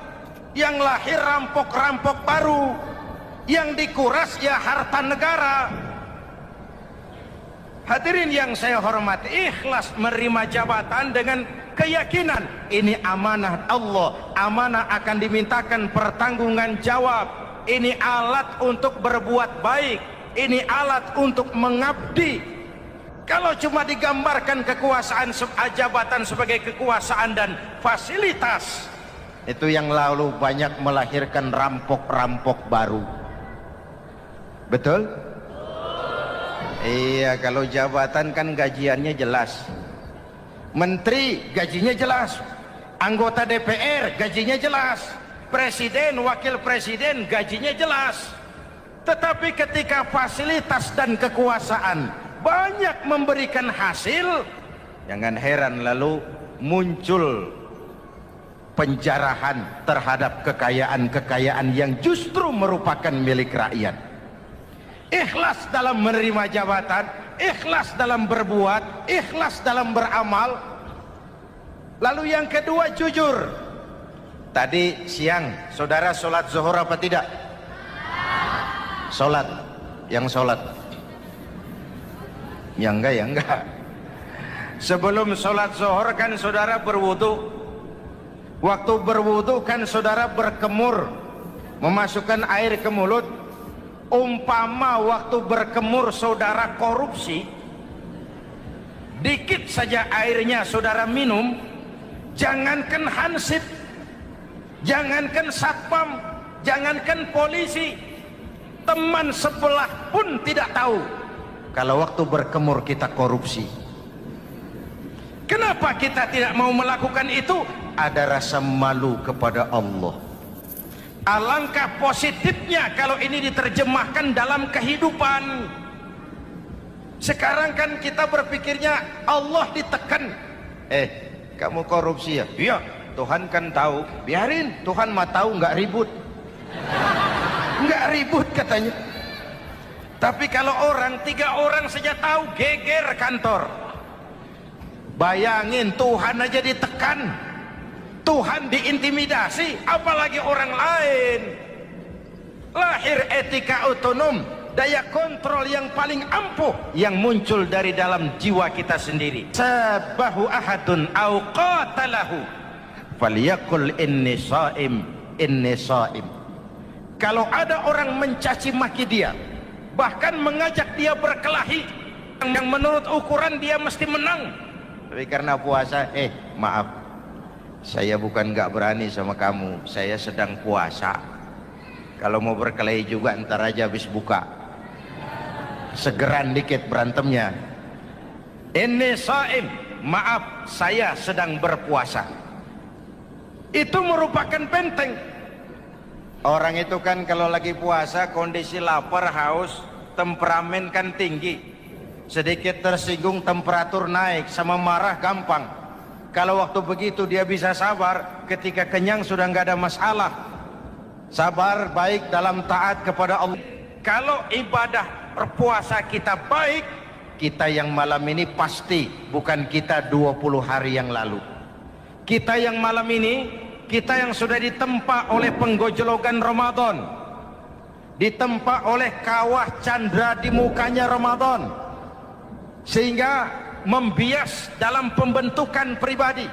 yang lahir rampok-rampok baru, yang dikuras ya harta negara. Hadirin yang saya hormati, ikhlas menerima jabatan dengan keyakinan ini amanah Allah, amanah akan dimintakan pertanggungan jawab, ini alat untuk berbuat baik, ini alat untuk mengabdi. Kalau cuma digambarkan kekuasaan jabatan sebagai kekuasaan dan fasilitas, itu yang lalu banyak melahirkan rampok-rampok baru. Betul? Iya, kalau jabatan kan gajiannya jelas. Menteri gajinya jelas, anggota DPR gajinya jelas, presiden, wakil presiden gajinya jelas. Tetapi ketika fasilitas dan kekuasaan banyak memberikan hasil, jangan heran lalu muncul penjarahan terhadap kekayaan-kekayaan yang justru merupakan milik rakyat. Ikhlas dalam menerima jabatan, ikhlas dalam berbuat, ikhlas dalam beramal. Lalu yang kedua, jujur. Tadi siang saudara sholat zuhur apa tidak? Sholat. Yang sholat? Ya enggak. Sebelum sholat zuhur kan saudara berwudu. Waktu berwudu kan saudara berkemur, memasukkan air ke mulut. Umpama waktu berkemur saudara korupsi, dikit saja airnya saudara minum, jangankan hansip, jangankan satpam, jangankan polisi, teman sebelah pun tidak tahu kalau waktu berkemur kita korupsi. Kenapa kita tidak mau melakukan itu? Ada rasa malu kepada Allah. Alangkah positifnya kalau ini diterjemahkan dalam kehidupan. Sekarang kan kita berpikirnya Allah ditekan. Kamu korupsi ya? Iya, Tuhan kan tahu. Biarin, Tuhan mah tahu, nggak ribut. Nggak ribut katanya. Tapi kalau 3 orang saja tahu, geger kantor. Bayangin, Tuhan aja ditekan, Tuhan diintimidasi, apalagi orang lain. Lahir etika otonom, daya kontrol yang paling ampuh yang muncul dari dalam jiwa kita sendiri. Sabahu ahadun au qatalahu falyaqul inni shaim, inni shaim. Kalau ada orang mencaci maki dia, bahkan mengajak dia berkelahi yang menurut ukuran dia mesti menang, tapi karena puasa, maaf, saya bukan nggak berani sama kamu, saya sedang puasa. Kalau mau berkelahi juga ntar aja habis buka, segeran dikit berantemnya. Ini shaim, maaf saya sedang berpuasa. Itu merupakan benteng. Orang itu kan kalau lagi puasa kondisi lapar, haus, temperamen kan tinggi. Sedikit tersinggung temperatur naik, sama marah gampang. Kalau waktu begitu dia bisa sabar, ketika kenyang sudah nggak ada masalah. Sabar baik dalam taat kepada Allah. Kalau ibadah berpuasa kita baik, kita yang malam ini pasti bukan kita 20 hari yang lalu. Kita yang malam ini, kita yang sudah ditempa oleh penggojologan Ramadan, ditempa oleh kawah candra di mukanya Ramadan, sehingga membias dalam pembentukan pribadi.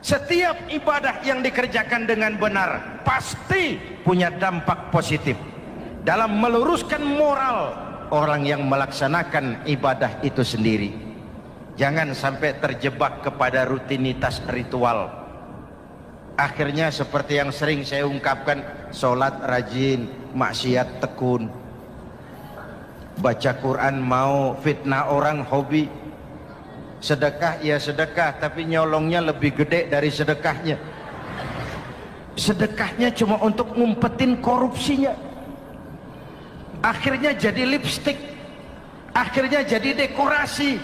Setiap ibadah yang dikerjakan dengan benar pasti punya dampak positif dalam meluruskan moral orang yang melaksanakan ibadah itu sendiri. Jangan sampai terjebak kepada rutinitas ritual. Akhirnya seperti yang sering saya ungkapkan, sholat rajin, maksiat tekun, baca Quran mau, fitnah orang hobi. Sedekah ya sedekah, tapi nyolongnya lebih gede dari sedekahnya. Sedekahnya cuma untuk ngumpetin korupsinya. Akhirnya jadi lipstik, akhirnya jadi dekorasi.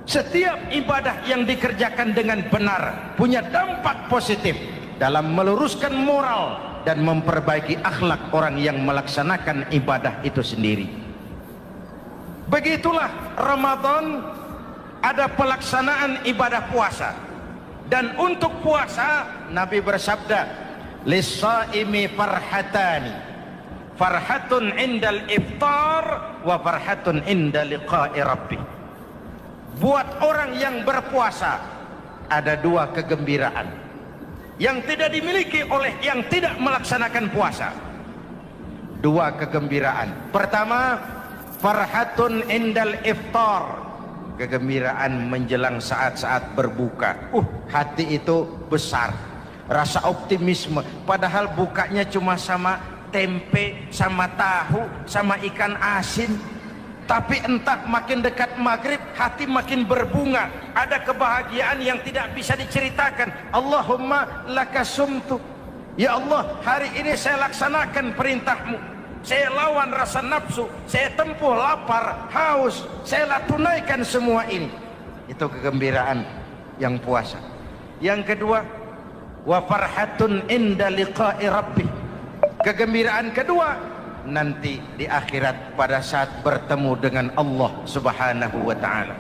Setiap ibadah yang dikerjakan dengan benar punya dampak positif dalam meluruskan moral dan memperbaiki akhlak orang yang melaksanakan ibadah itu sendiri. Begitulah Ramadan, ada pelaksanaan ibadah puasa. Dan untuk puasa Nabi bersabda, lis-shaimi farhatani, Farhatun indal iftar wa farhatun inda liqa'i rabbih. Buat orang yang berpuasa ada dua kegembiraan yang tidak dimiliki oleh yang tidak melaksanakan puasa. Dua kegembiraan. Pertama, farhatun indal iftar, kegembiraan menjelang saat-saat berbuka. Hati itu besar, rasa optimisme, padahal bukanya cuma sama tempe, sama tahu, sama ikan asin. Tapi entah makin dekat maghrib hati makin berbunga, ada kebahagiaan yang tidak bisa diceritakan. Allahumma lakasumtu, ya Allah hari ini saya laksanakan perintahmu, saya lawan rasa nafsu, saya tempuh lapar, haus, saya tunaikan semua ini. Itu kegembiraan yang puasa. Yang kedua, wa farhatun inda liqa'i rabbih, kegembiraan kedua nanti di akhirat pada saat bertemu dengan Allah Subhanahu wa ta'ala.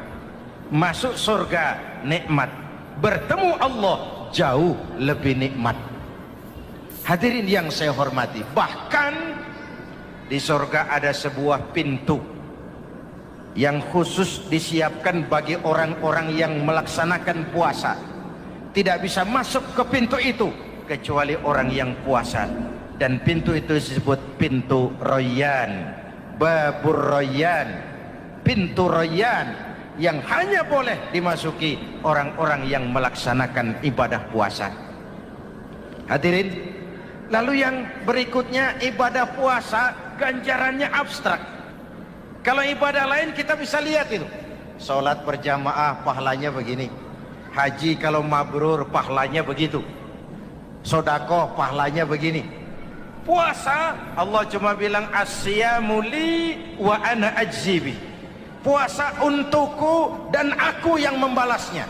Masuk surga nikmat, bertemu Allah jauh lebih nikmat. Hadirin yang saya hormati, bahkan di surga ada sebuah pintu yang khusus disiapkan bagi orang-orang yang melaksanakan puasa. Tidak bisa masuk ke pintu itu kecuali orang yang puasa. Dan pintu itu disebut pintu Rayyan, Babur Rayyan, pintu Rayyan, yang hanya boleh dimasuki orang-orang yang melaksanakan ibadah puasa. Hadirin, lalu yang berikutnya ibadah puasa ganjarannya abstrak. Kalau ibadah lain kita bisa lihat itu, sholat berjamaah pahalanya begini, haji kalau mabrur pahalanya begitu, sodakoh pahalanya begini. Puasa Allah cuma bilang as-siyamu li wa ana ajzibi, puasa untukku dan aku yang membalasnya.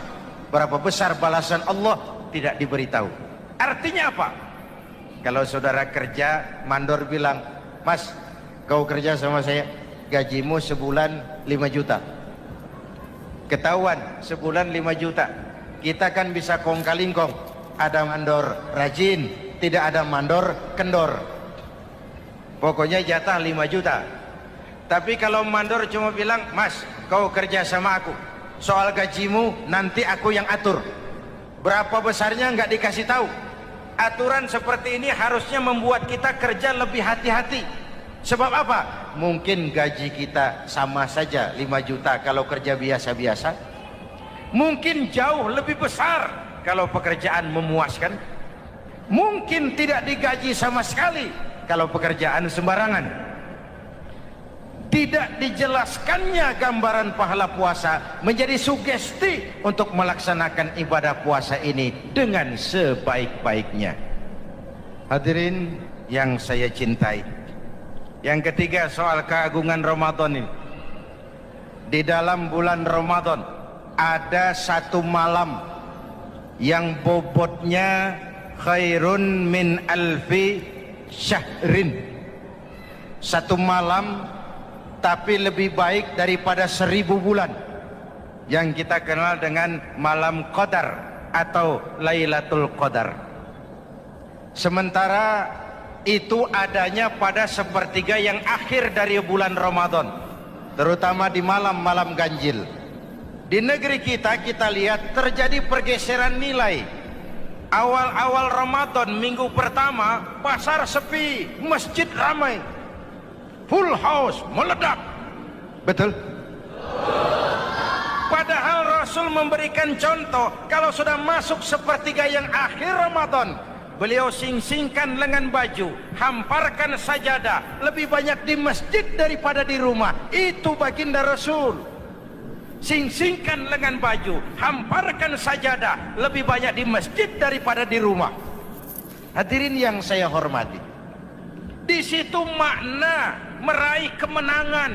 Berapa besar balasan Allah tidak diberitahu. Artinya apa? Kalau saudara kerja, mandor bilang, mas kau kerja sama saya, gajimu sebulan 5 juta. Ketahuan sebulan 5 juta. Kita kan bisa kong kaling kong, ada mandor rajin, tidak ada mandor kendor. Pokoknya jatah 5 juta. Tapi kalau mandor cuma bilang, mas kau kerja sama aku, soal gajimu nanti aku yang atur, berapa besarnya nggak dikasih tahu. Aturan seperti ini harusnya membuat kita kerja lebih hati-hati. Sebab apa? Mungkin gaji kita sama saja 5 juta kalau kerja biasa-biasa, mungkin jauh lebih besar kalau pekerjaan memuaskan, mungkin tidak digaji sama sekali kalau pekerjaan sembarangan. Tidak dijelaskannya gambaran pahala puasa menjadi sugesti untuk melaksanakan ibadah puasa ini dengan sebaik-baiknya. Hadirin yang saya cintai, yang ketiga soal keagungan Ramadan ini. Di dalam bulan Ramadan ada satu malam yang bobotnya khairun min alfi syahrin. Satu malam tapi lebih baik daripada 1000 bulan, yang kita kenal dengan malam Qadar atau Lailatul Qadar. Sementara itu adanya pada sepertiga yang akhir dari bulan Ramadan, terutama di malam-malam ganjil. Di negeri kita lihat terjadi pergeseran nilai. Awal-awal Ramadan minggu pertama pasar sepi, masjid ramai, full house, meledak. Betul? Padahal Rasul memberikan contoh, kalau sudah masuk sepertiga yang akhir Ramadan, beliau sing-singkan lengan baju, hamparkan sajadah, lebih banyak di masjid daripada di rumah. Itu baginda Rasul. Sing-singkan lengan baju, hamparkan sajadah, lebih banyak di masjid daripada di rumah. Hadirin yang saya hormati, di situ makna meraih kemenangan.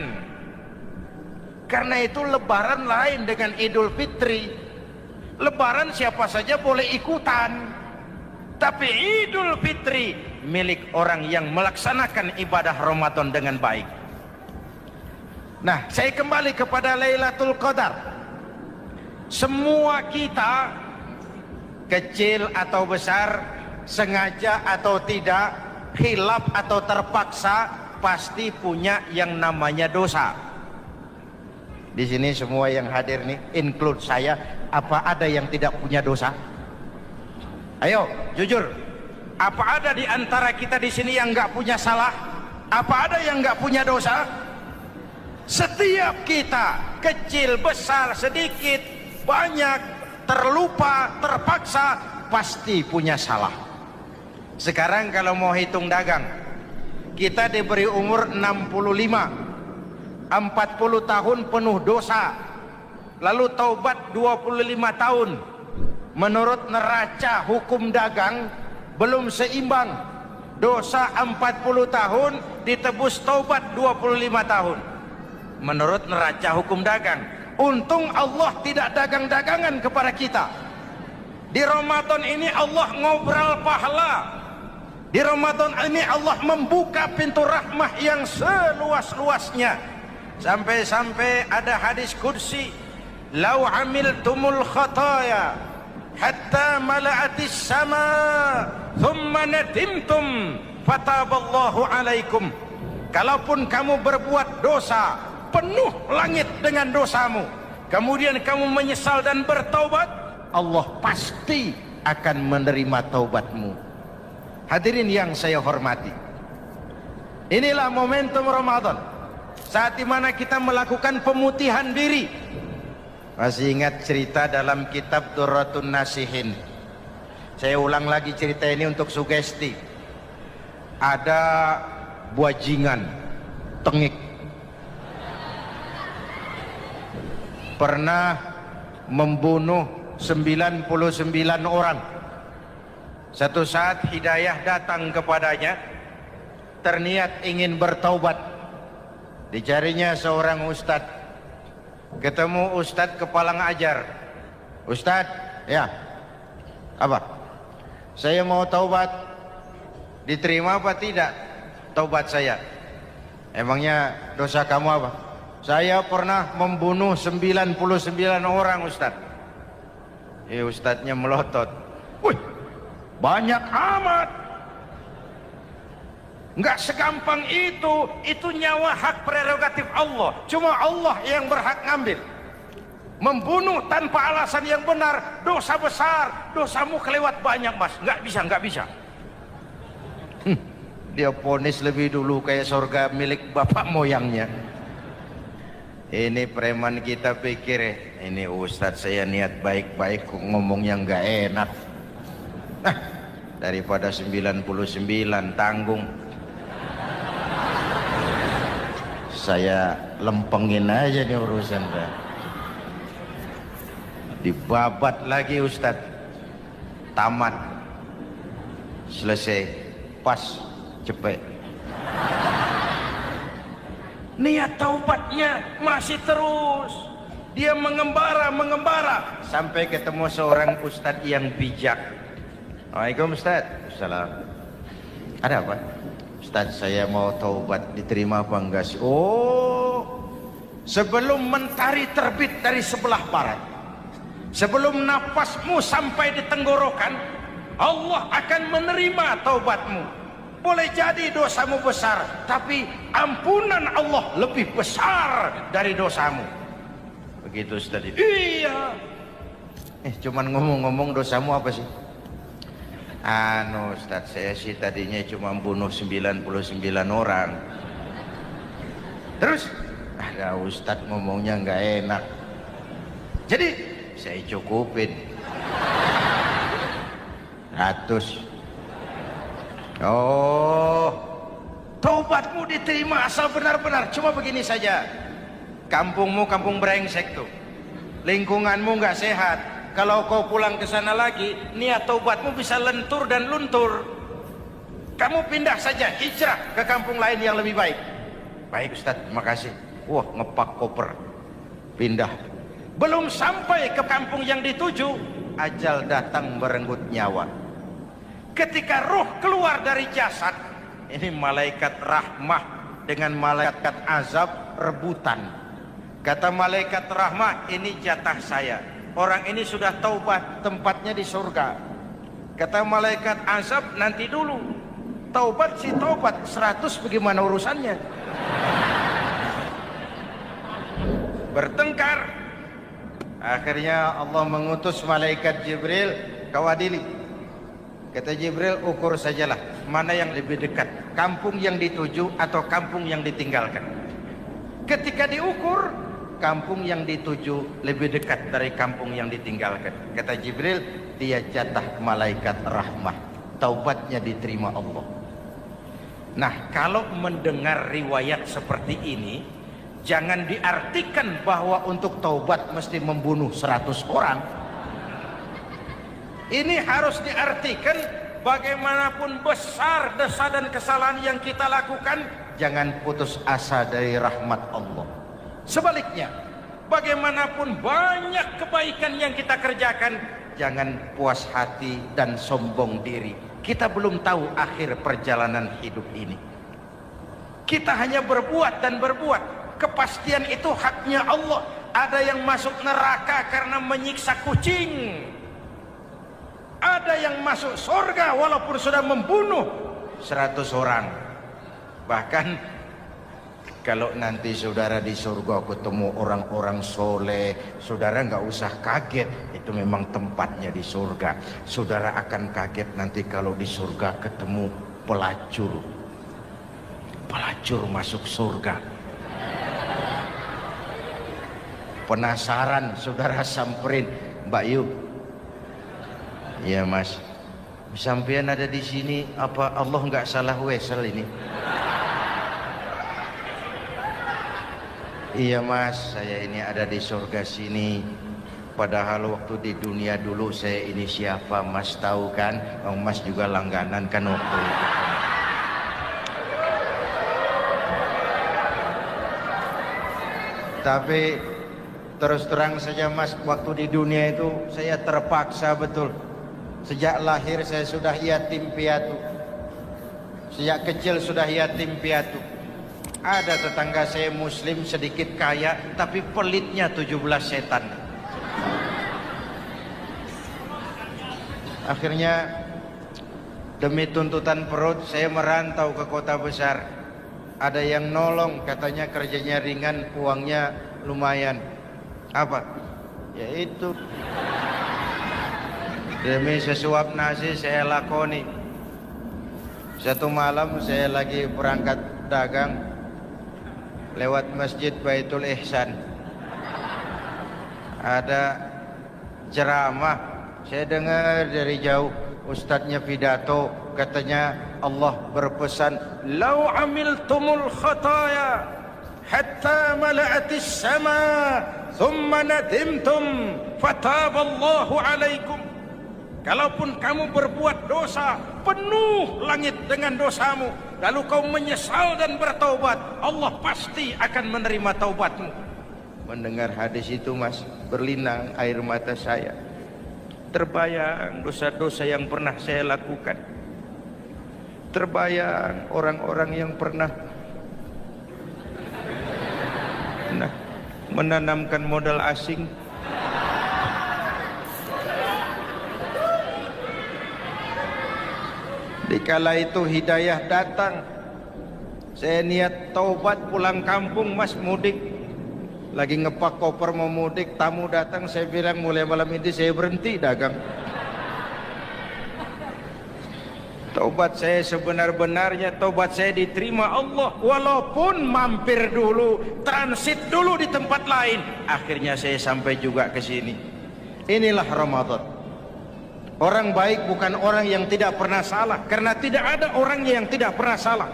Karena itu lebaran lain dengan Idul Fitri. Lebaran siapa saja boleh ikutan, tapi Idul Fitri milik orang yang melaksanakan ibadah Ramadan dengan baik. Nah, saya kembali kepada Lailatul Qadar. Semua kita, kecil atau besar, sengaja atau tidak, khilaf atau terpaksa, pasti punya yang namanya dosa. Di sini semua yang hadir nih, include saya, apa ada yang tidak punya dosa? Ayo, jujur. Apa ada di antara kita di sini yang nggak punya salah? Apa ada yang nggak punya dosa? Setiap kita, kecil, besar, sedikit, banyak, terlupa, terpaksa, pasti punya salah. Sekarang kalau mau hitung dagang, kita diberi umur 65, 40 tahun penuh dosa, lalu taubat 25 tahun. Menurut neraca hukum dagang belum seimbang. Dosa 40 tahun ditebus taubat 25 tahun. Menurut neraca hukum dagang. Untung Allah tidak dagang-dagangan kepada kita. Di Ramadan ini Allah ngobrol pahala. Di Ramadan ini Allah membuka pintu rahmah yang seluas-luasnya. Sampai-sampai ada hadis qudsi, "Lau amiltumul khataya hatta mala'atis sama, thumma nadimtum, fataballahu alaikum." Kalaupun kamu berbuat dosa, penuh langit dengan dosamu, kemudian kamu menyesal dan bertaubat, Allah pasti akan menerima taubatmu. Hadirin yang saya hormati, inilah momentum Ramadan, saat dimana kita melakukan pemutihan diri. Masih ingat cerita dalam kitab Durratun Nasihin? Saya ulang lagi cerita ini untuk sugesti. Ada buajingan tengik, pernah membunuh 99 orang. Satu saat hidayah datang kepadanya, terniat ingin bertaubat. Dicarinya seorang ustadz. Ketemu ustadz kepala ngajar. Ustadz, ya, apa? Saya mau taubat. Diterima apa tidak taubat saya? Emangnya dosa kamu apa? Saya pernah membunuh 99 orang, ustadz. Ustadznya melotot. Wih, banyak amat. Enggak segampang itu nyawa hak prerogatif Allah. Cuma Allah yang berhak ngambil. Membunuh tanpa alasan yang benar, dosa besar. Dosamu kelewat banyak, mas. Enggak bisa. Dia ponis lebih dulu kayak surga milik bapak moyangnya. Ini preman kita pikir, ini ustadz saya niat baik-baik kok ngomongnya enggak enak. Daripada 99 tanggung, saya lempengin aja nih urusan. Dibabat lagi ustadz, tamat, selesai, pas, cepet. Niat taubatnya masih terus. Dia mengembara sampai ketemu seorang ustadz yang bijak. Waalaikumsalam ustadz. Assalam. Ada apa? Ustadz, saya mau taubat, diterima apa enggak sih? Oh, sebelum mentari terbit dari sebelah barat, sebelum napasmu sampai di tenggorokan, Allah akan menerima taubatmu. Boleh jadi dosamu besar, tapi ampunan Allah lebih besar dari dosamu. Begitu Ustadz. Iya. Cuman ngomong-ngomong, dosamu apa sih? Ustadz, saya sih tadinya cuma bunuh 99 orang. Terus ada ustadz ngomongnya nggak enak, jadi saya cukupin 100. Oh, taubatmu diterima asal benar-benar. Cuma begini saja, kampungmu kampung brengsek tuh, lingkunganmu nggak sehat. Kalau kau pulang ke sana lagi, niat taubatmu bisa lentur dan luntur. Kamu pindah saja, hijrah ke kampung lain yang lebih baik. Baik Ustadz, terima kasih. Wah, ngepak koper, pindah. Belum sampai ke kampung yang dituju, ajal datang merenggut nyawa. Ketika roh keluar dari jasad, ini malaikat rahmah dengan malaikat azab rebutan. Kata malaikat rahmah, ini jatah saya. Orang ini sudah taubat, tempatnya di surga. Kata malaikat azab, nanti dulu. Taubat si taubat, 100 bagaimana urusannya? Bertengkar. Akhirnya Allah mengutus malaikat Jibril, kau adili. Kata Jibril, ukur sajalah mana yang lebih dekat, kampung yang dituju atau kampung yang ditinggalkan. Ketika diukur, kampung yang dituju lebih dekat dari kampung yang ditinggalkan. Kata Jibril, dia jatah malaikat rahmah, taubatnya diterima Allah. Nah, kalau mendengar riwayat seperti ini, jangan diartikan bahwa untuk taubat mesti membunuh 100 orang. Ini harus diartikan bagaimanapun besar dosa dan kesalahan yang kita lakukan, jangan putus asa dari rahmat Allah. Sebaliknya, bagaimanapun banyak kebaikan yang kita kerjakan, jangan puas hati dan sombong diri. Kita belum tahu akhir perjalanan hidup ini. Kita hanya berbuat dan berbuat. Kepastian itu haknya Allah. Ada yang masuk neraka karena menyiksa kucing. Ada yang masuk surga walaupun sudah membunuh 100 orang. Bahkan kalau nanti saudara di surga ketemu orang-orang soleh, saudara nggak usah kaget. Itu memang tempatnya di surga. Saudara akan kaget nanti kalau di surga ketemu pelacur. Pelacur masuk surga. Penasaran, saudara samperin, Mbak Yu. Iya Mas, sampean ada di sini, apa Allah nggak salah wesel ini? Iya Mas, saya ini ada di surga sini. Padahal waktu di dunia dulu saya ini siapa Mas tahu kan? Mas juga langganan kan waktu itu. Tapi terus terang saja Mas, waktu di dunia itu saya terpaksa betul. Sejak lahir saya sudah yatim piatu. Sejak kecil sudah yatim piatu. Ada tetangga saya muslim sedikit kaya, tapi pelitnya 17 setan. Akhirnya demi tuntutan perut saya merantau ke kota besar. Ada yang nolong, katanya kerjanya ringan, uangnya lumayan. Apa? Yaitu demi sesuap nasi saya lakoni. Satu malam saya lagi berangkat dagang, lewat masjid Baitul Ihsan. Ada ceramah, saya dengar dari jauh, ustadznya pidato, katanya Allah berpesan, "Lau amiltumul khataya hatta mala'atis sama, thumma nadimtum, fataballahu alaikum." Kalaupun kamu berbuat dosa, penuh langit dengan dosamu, lalu kau menyesal dan bertaubat, Allah pasti akan menerima taubatmu. Mendengar hadis itu Mas, berlinang air mata saya. Terbayang dosa-dosa yang pernah saya lakukan. Terbayang orang-orang yang pernah menanamkan modal asing. Dikala itu hidayah datang, saya niat taubat pulang kampung Mas, mudik. Lagi ngepak koper mau mudik, tamu datang, saya bilang mulai malam ini saya berhenti dagang. Taubat saya sebenar-benarnya, taubat saya diterima Allah. Walaupun mampir dulu, transit dulu di tempat lain, akhirnya saya sampai juga ke sini. Inilah Ramadan. Orang baik bukan orang yang tidak pernah salah, karena tidak ada orang yang tidak pernah salah.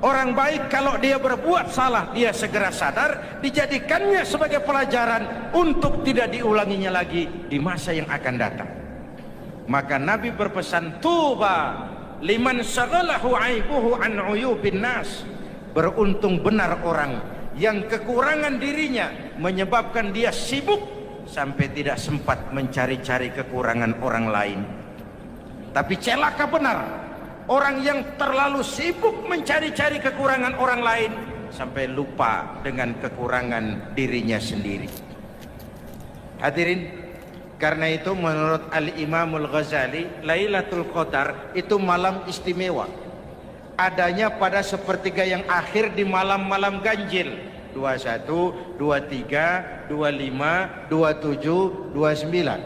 Orang baik kalau dia berbuat salah, dia segera sadar, dijadikannya sebagai pelajaran untuk tidak diulanginya lagi di masa yang akan datang. Maka Nabi berpesan, tuba liman syaghalahu aibuhu an uyubin nas. Beruntung benar orang yang kekurangan dirinya menyebabkan dia sibuk sampai tidak sempat mencari-cari kekurangan orang lain. Tapi celaka benar orang yang terlalu sibuk mencari-cari kekurangan orang lain sampai lupa dengan kekurangan dirinya sendiri. Hadirin, karena itu menurut Al-Imamul Ghazali, Lailatul Qadar itu malam istimewa. adanya pada sepertiga yang akhir di malam-malam ganjil. 21, 23, 25, 27, 29.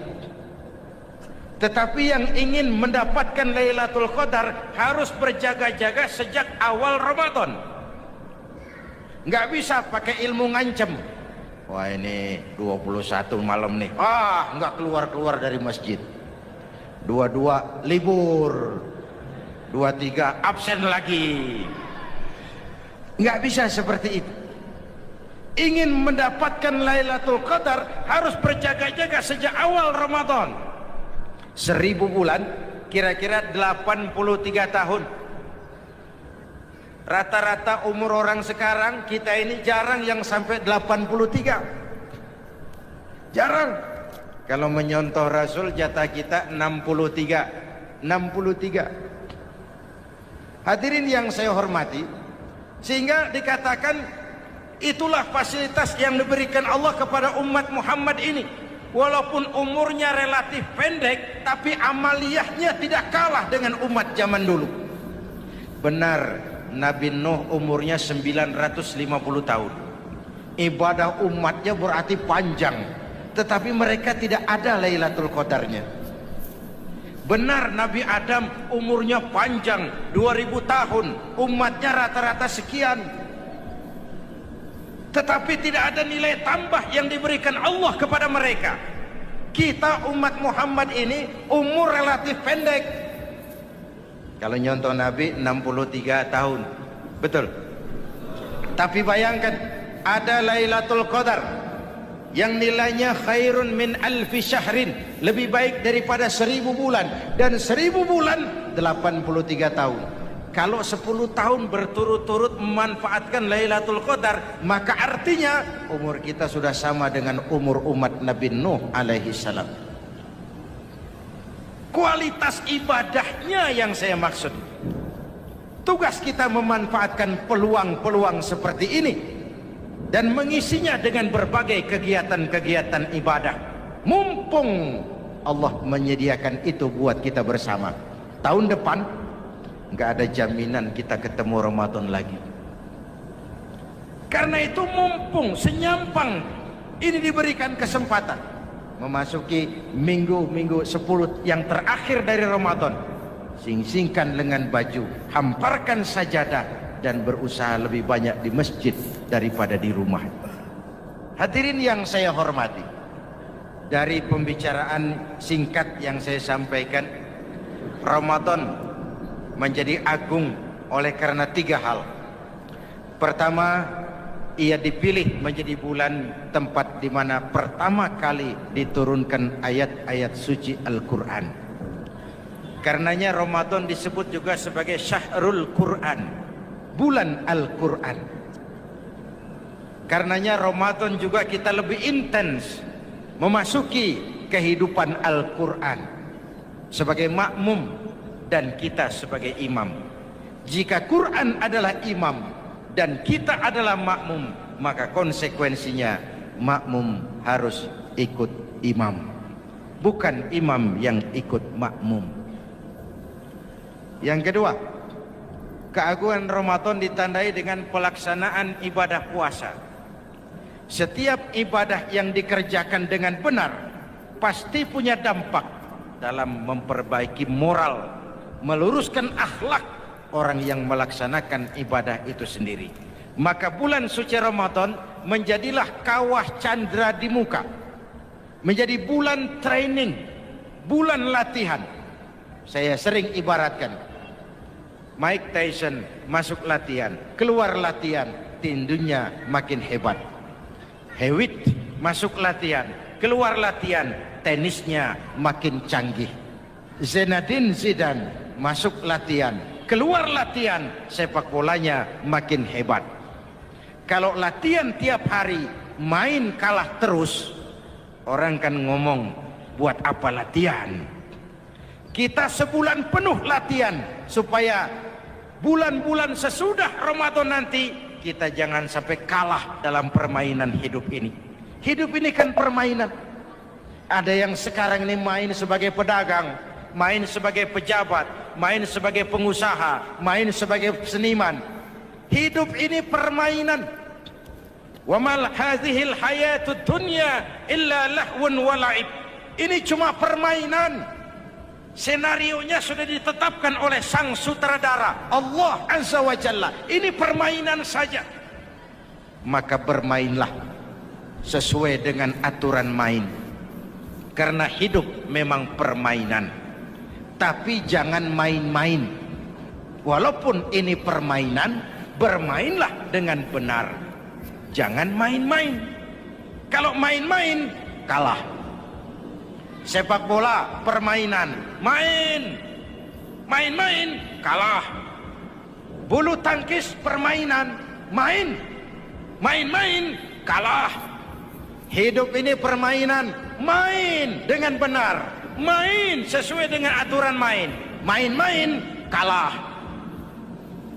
Tetapi yang ingin mendapatkan Lailatul Qadar harus berjaga-jaga sejak awal Ramadan. Nggak bisa pakai ilmu ngancem. Wah, ini 21 malam nih. Nggak keluar-keluar dari masjid. 22 libur. 23 absen lagi. Nggak bisa seperti itu. Ingin mendapatkan Lailatul Qadar harus berjaga-jaga sejak awal Ramadan. 1000 bulan kira-kira 83 tahun. Rata-rata umur orang sekarang kita ini jarang yang sampai 83. Jarang. Kalau menyontoh Rasul jatah kita 63. 63. Hadirin yang saya hormati, sehingga dikatakan itulah fasilitas yang diberikan Allah kepada umat Muhammad ini. Walaupun umurnya relatif pendek, tapi amaliyahnya tidak kalah dengan umat zaman dulu. Benar, Nabi Nuh umurnya 950 tahun. Ibadah umatnya berarti panjang, tetapi mereka tidak ada Lailatul Qadarnya. Benar, Nabi Adam umurnya panjang, 2000 tahun, umatnya rata-rata sekian. Tetapi tidak ada nilai tambah yang diberikan Allah kepada mereka. Kita umat Muhammad ini umur relatif pendek. Kalau nyontoh Nabi 63 tahun. Betul. Tapi bayangkan, ada Lailatul Qadar yang nilainya khairun min alfi syahrin, lebih baik daripada 1000 bulan. Dan 1000 bulan 83 tahun. Kalau 10 tahun berturut-turut memanfaatkan Lailatul Qadar, maka artinya umur kita sudah sama dengan umur umat Nabi Nuh alaihi salam. Kualitas ibadahnya yang saya maksud. Tugas kita memanfaatkan peluang-peluang seperti ini dan mengisinya dengan berbagai kegiatan-kegiatan ibadah. Mumpung Allah menyediakan itu buat kita bersama. Tahun depan nggak ada jaminan kita ketemu Ramadan lagi. Karena itu mumpung senyampang ini diberikan kesempatan memasuki minggu-minggu 10 yang terakhir dari Ramadan, sing-singkan lengan baju, hamparkan sajadah, dan berusaha lebih banyak di masjid daripada di rumah. Hadirin yang saya hormati, dari pembicaraan singkat yang saya sampaikan, Ramadan menjadi agung oleh karena 3 hal. Pertama, ia dipilih menjadi bulan tempat di mana pertama kali diturunkan ayat-ayat suci Al-Quran. Karenanya Ramadan disebut juga sebagai Syahrul Quran, bulan Al-Quran. Karenanya Ramadan juga kita lebih intens memasuki kehidupan Al-Quran sebagai makmum dan kita sebagai imam. Jika Quran adalah imam dan kita adalah makmum, maka konsekuensinya makmum harus ikut imam, bukan imam yang ikut makmum. Yang kedua, keagungan Ramadan ditandai dengan pelaksanaan ibadah puasa. Setiap ibadah yang dikerjakan dengan benar pasti punya dampak dalam memperbaiki moral, meluruskan akhlak orang yang melaksanakan ibadah itu sendiri. Maka bulan suci Ramadan menjadilah kawah candra di muka, menjadi bulan training, bulan latihan. Saya sering ibaratkan, Mike Tyson masuk latihan, keluar latihan, tindunya makin hebat. Hewitt masuk latihan, keluar latihan, tenisnya makin canggih. Zinedine Zidane masuk latihan, keluar latihan, sepak bolanya makin hebat. Kalau latihan tiap hari, main kalah terus, orang kan ngomong, buat apa latihan? Kita sebulan penuh latihan supaya bulan-bulan sesudah Ramadan nanti kita jangan sampai kalah dalam permainan hidup ini. Hidup ini kan permainan. Ada yang sekarang ini main sebagai pedagang, main sebagai pejabat, main sebagai pengusaha, main sebagai seniman. Hidup ini permainan. Wa mal hadhil hayatud dunya illa lahwun wa la'ib. Ini cuma permainan. Senarionya sudah ditetapkan oleh sang sutradara Allah Azza wa Jalla. Ini permainan saja. Maka bermainlah sesuai dengan aturan main. Karena hidup memang permainan. Tapi jangan main-main. Walaupun ini permainan, bermainlah dengan benar. Jangan main-main. Kalau main-main, kalah. Sepak bola, permainan. Main-main, kalah. Bulu tangkis, permainan. Main-main, kalah. Hidup ini permainan. Main dengan benar. Main sesuai dengan aturan main. Main-main, kalah.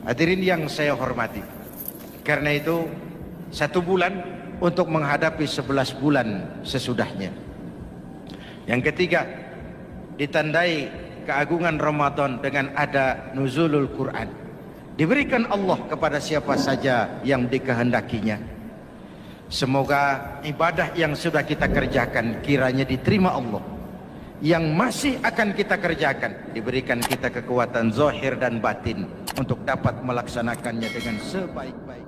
Hadirin yang saya hormati. Karena itu 1 bulan untuk menghadapi 11 bulan sesudahnya. Yang ketiga, ditandai keagungan Ramadan dengan ada nuzulul Quran. Diberikan Allah kepada siapa saja yang dikehendakinya. Semoga ibadah yang sudah kita kerjakan kiranya diterima Allah. Yang masih akan kita kerjakan, diberikan kita kekuatan zahir dan batin untuk dapat melaksanakannya dengan sebaik-baik.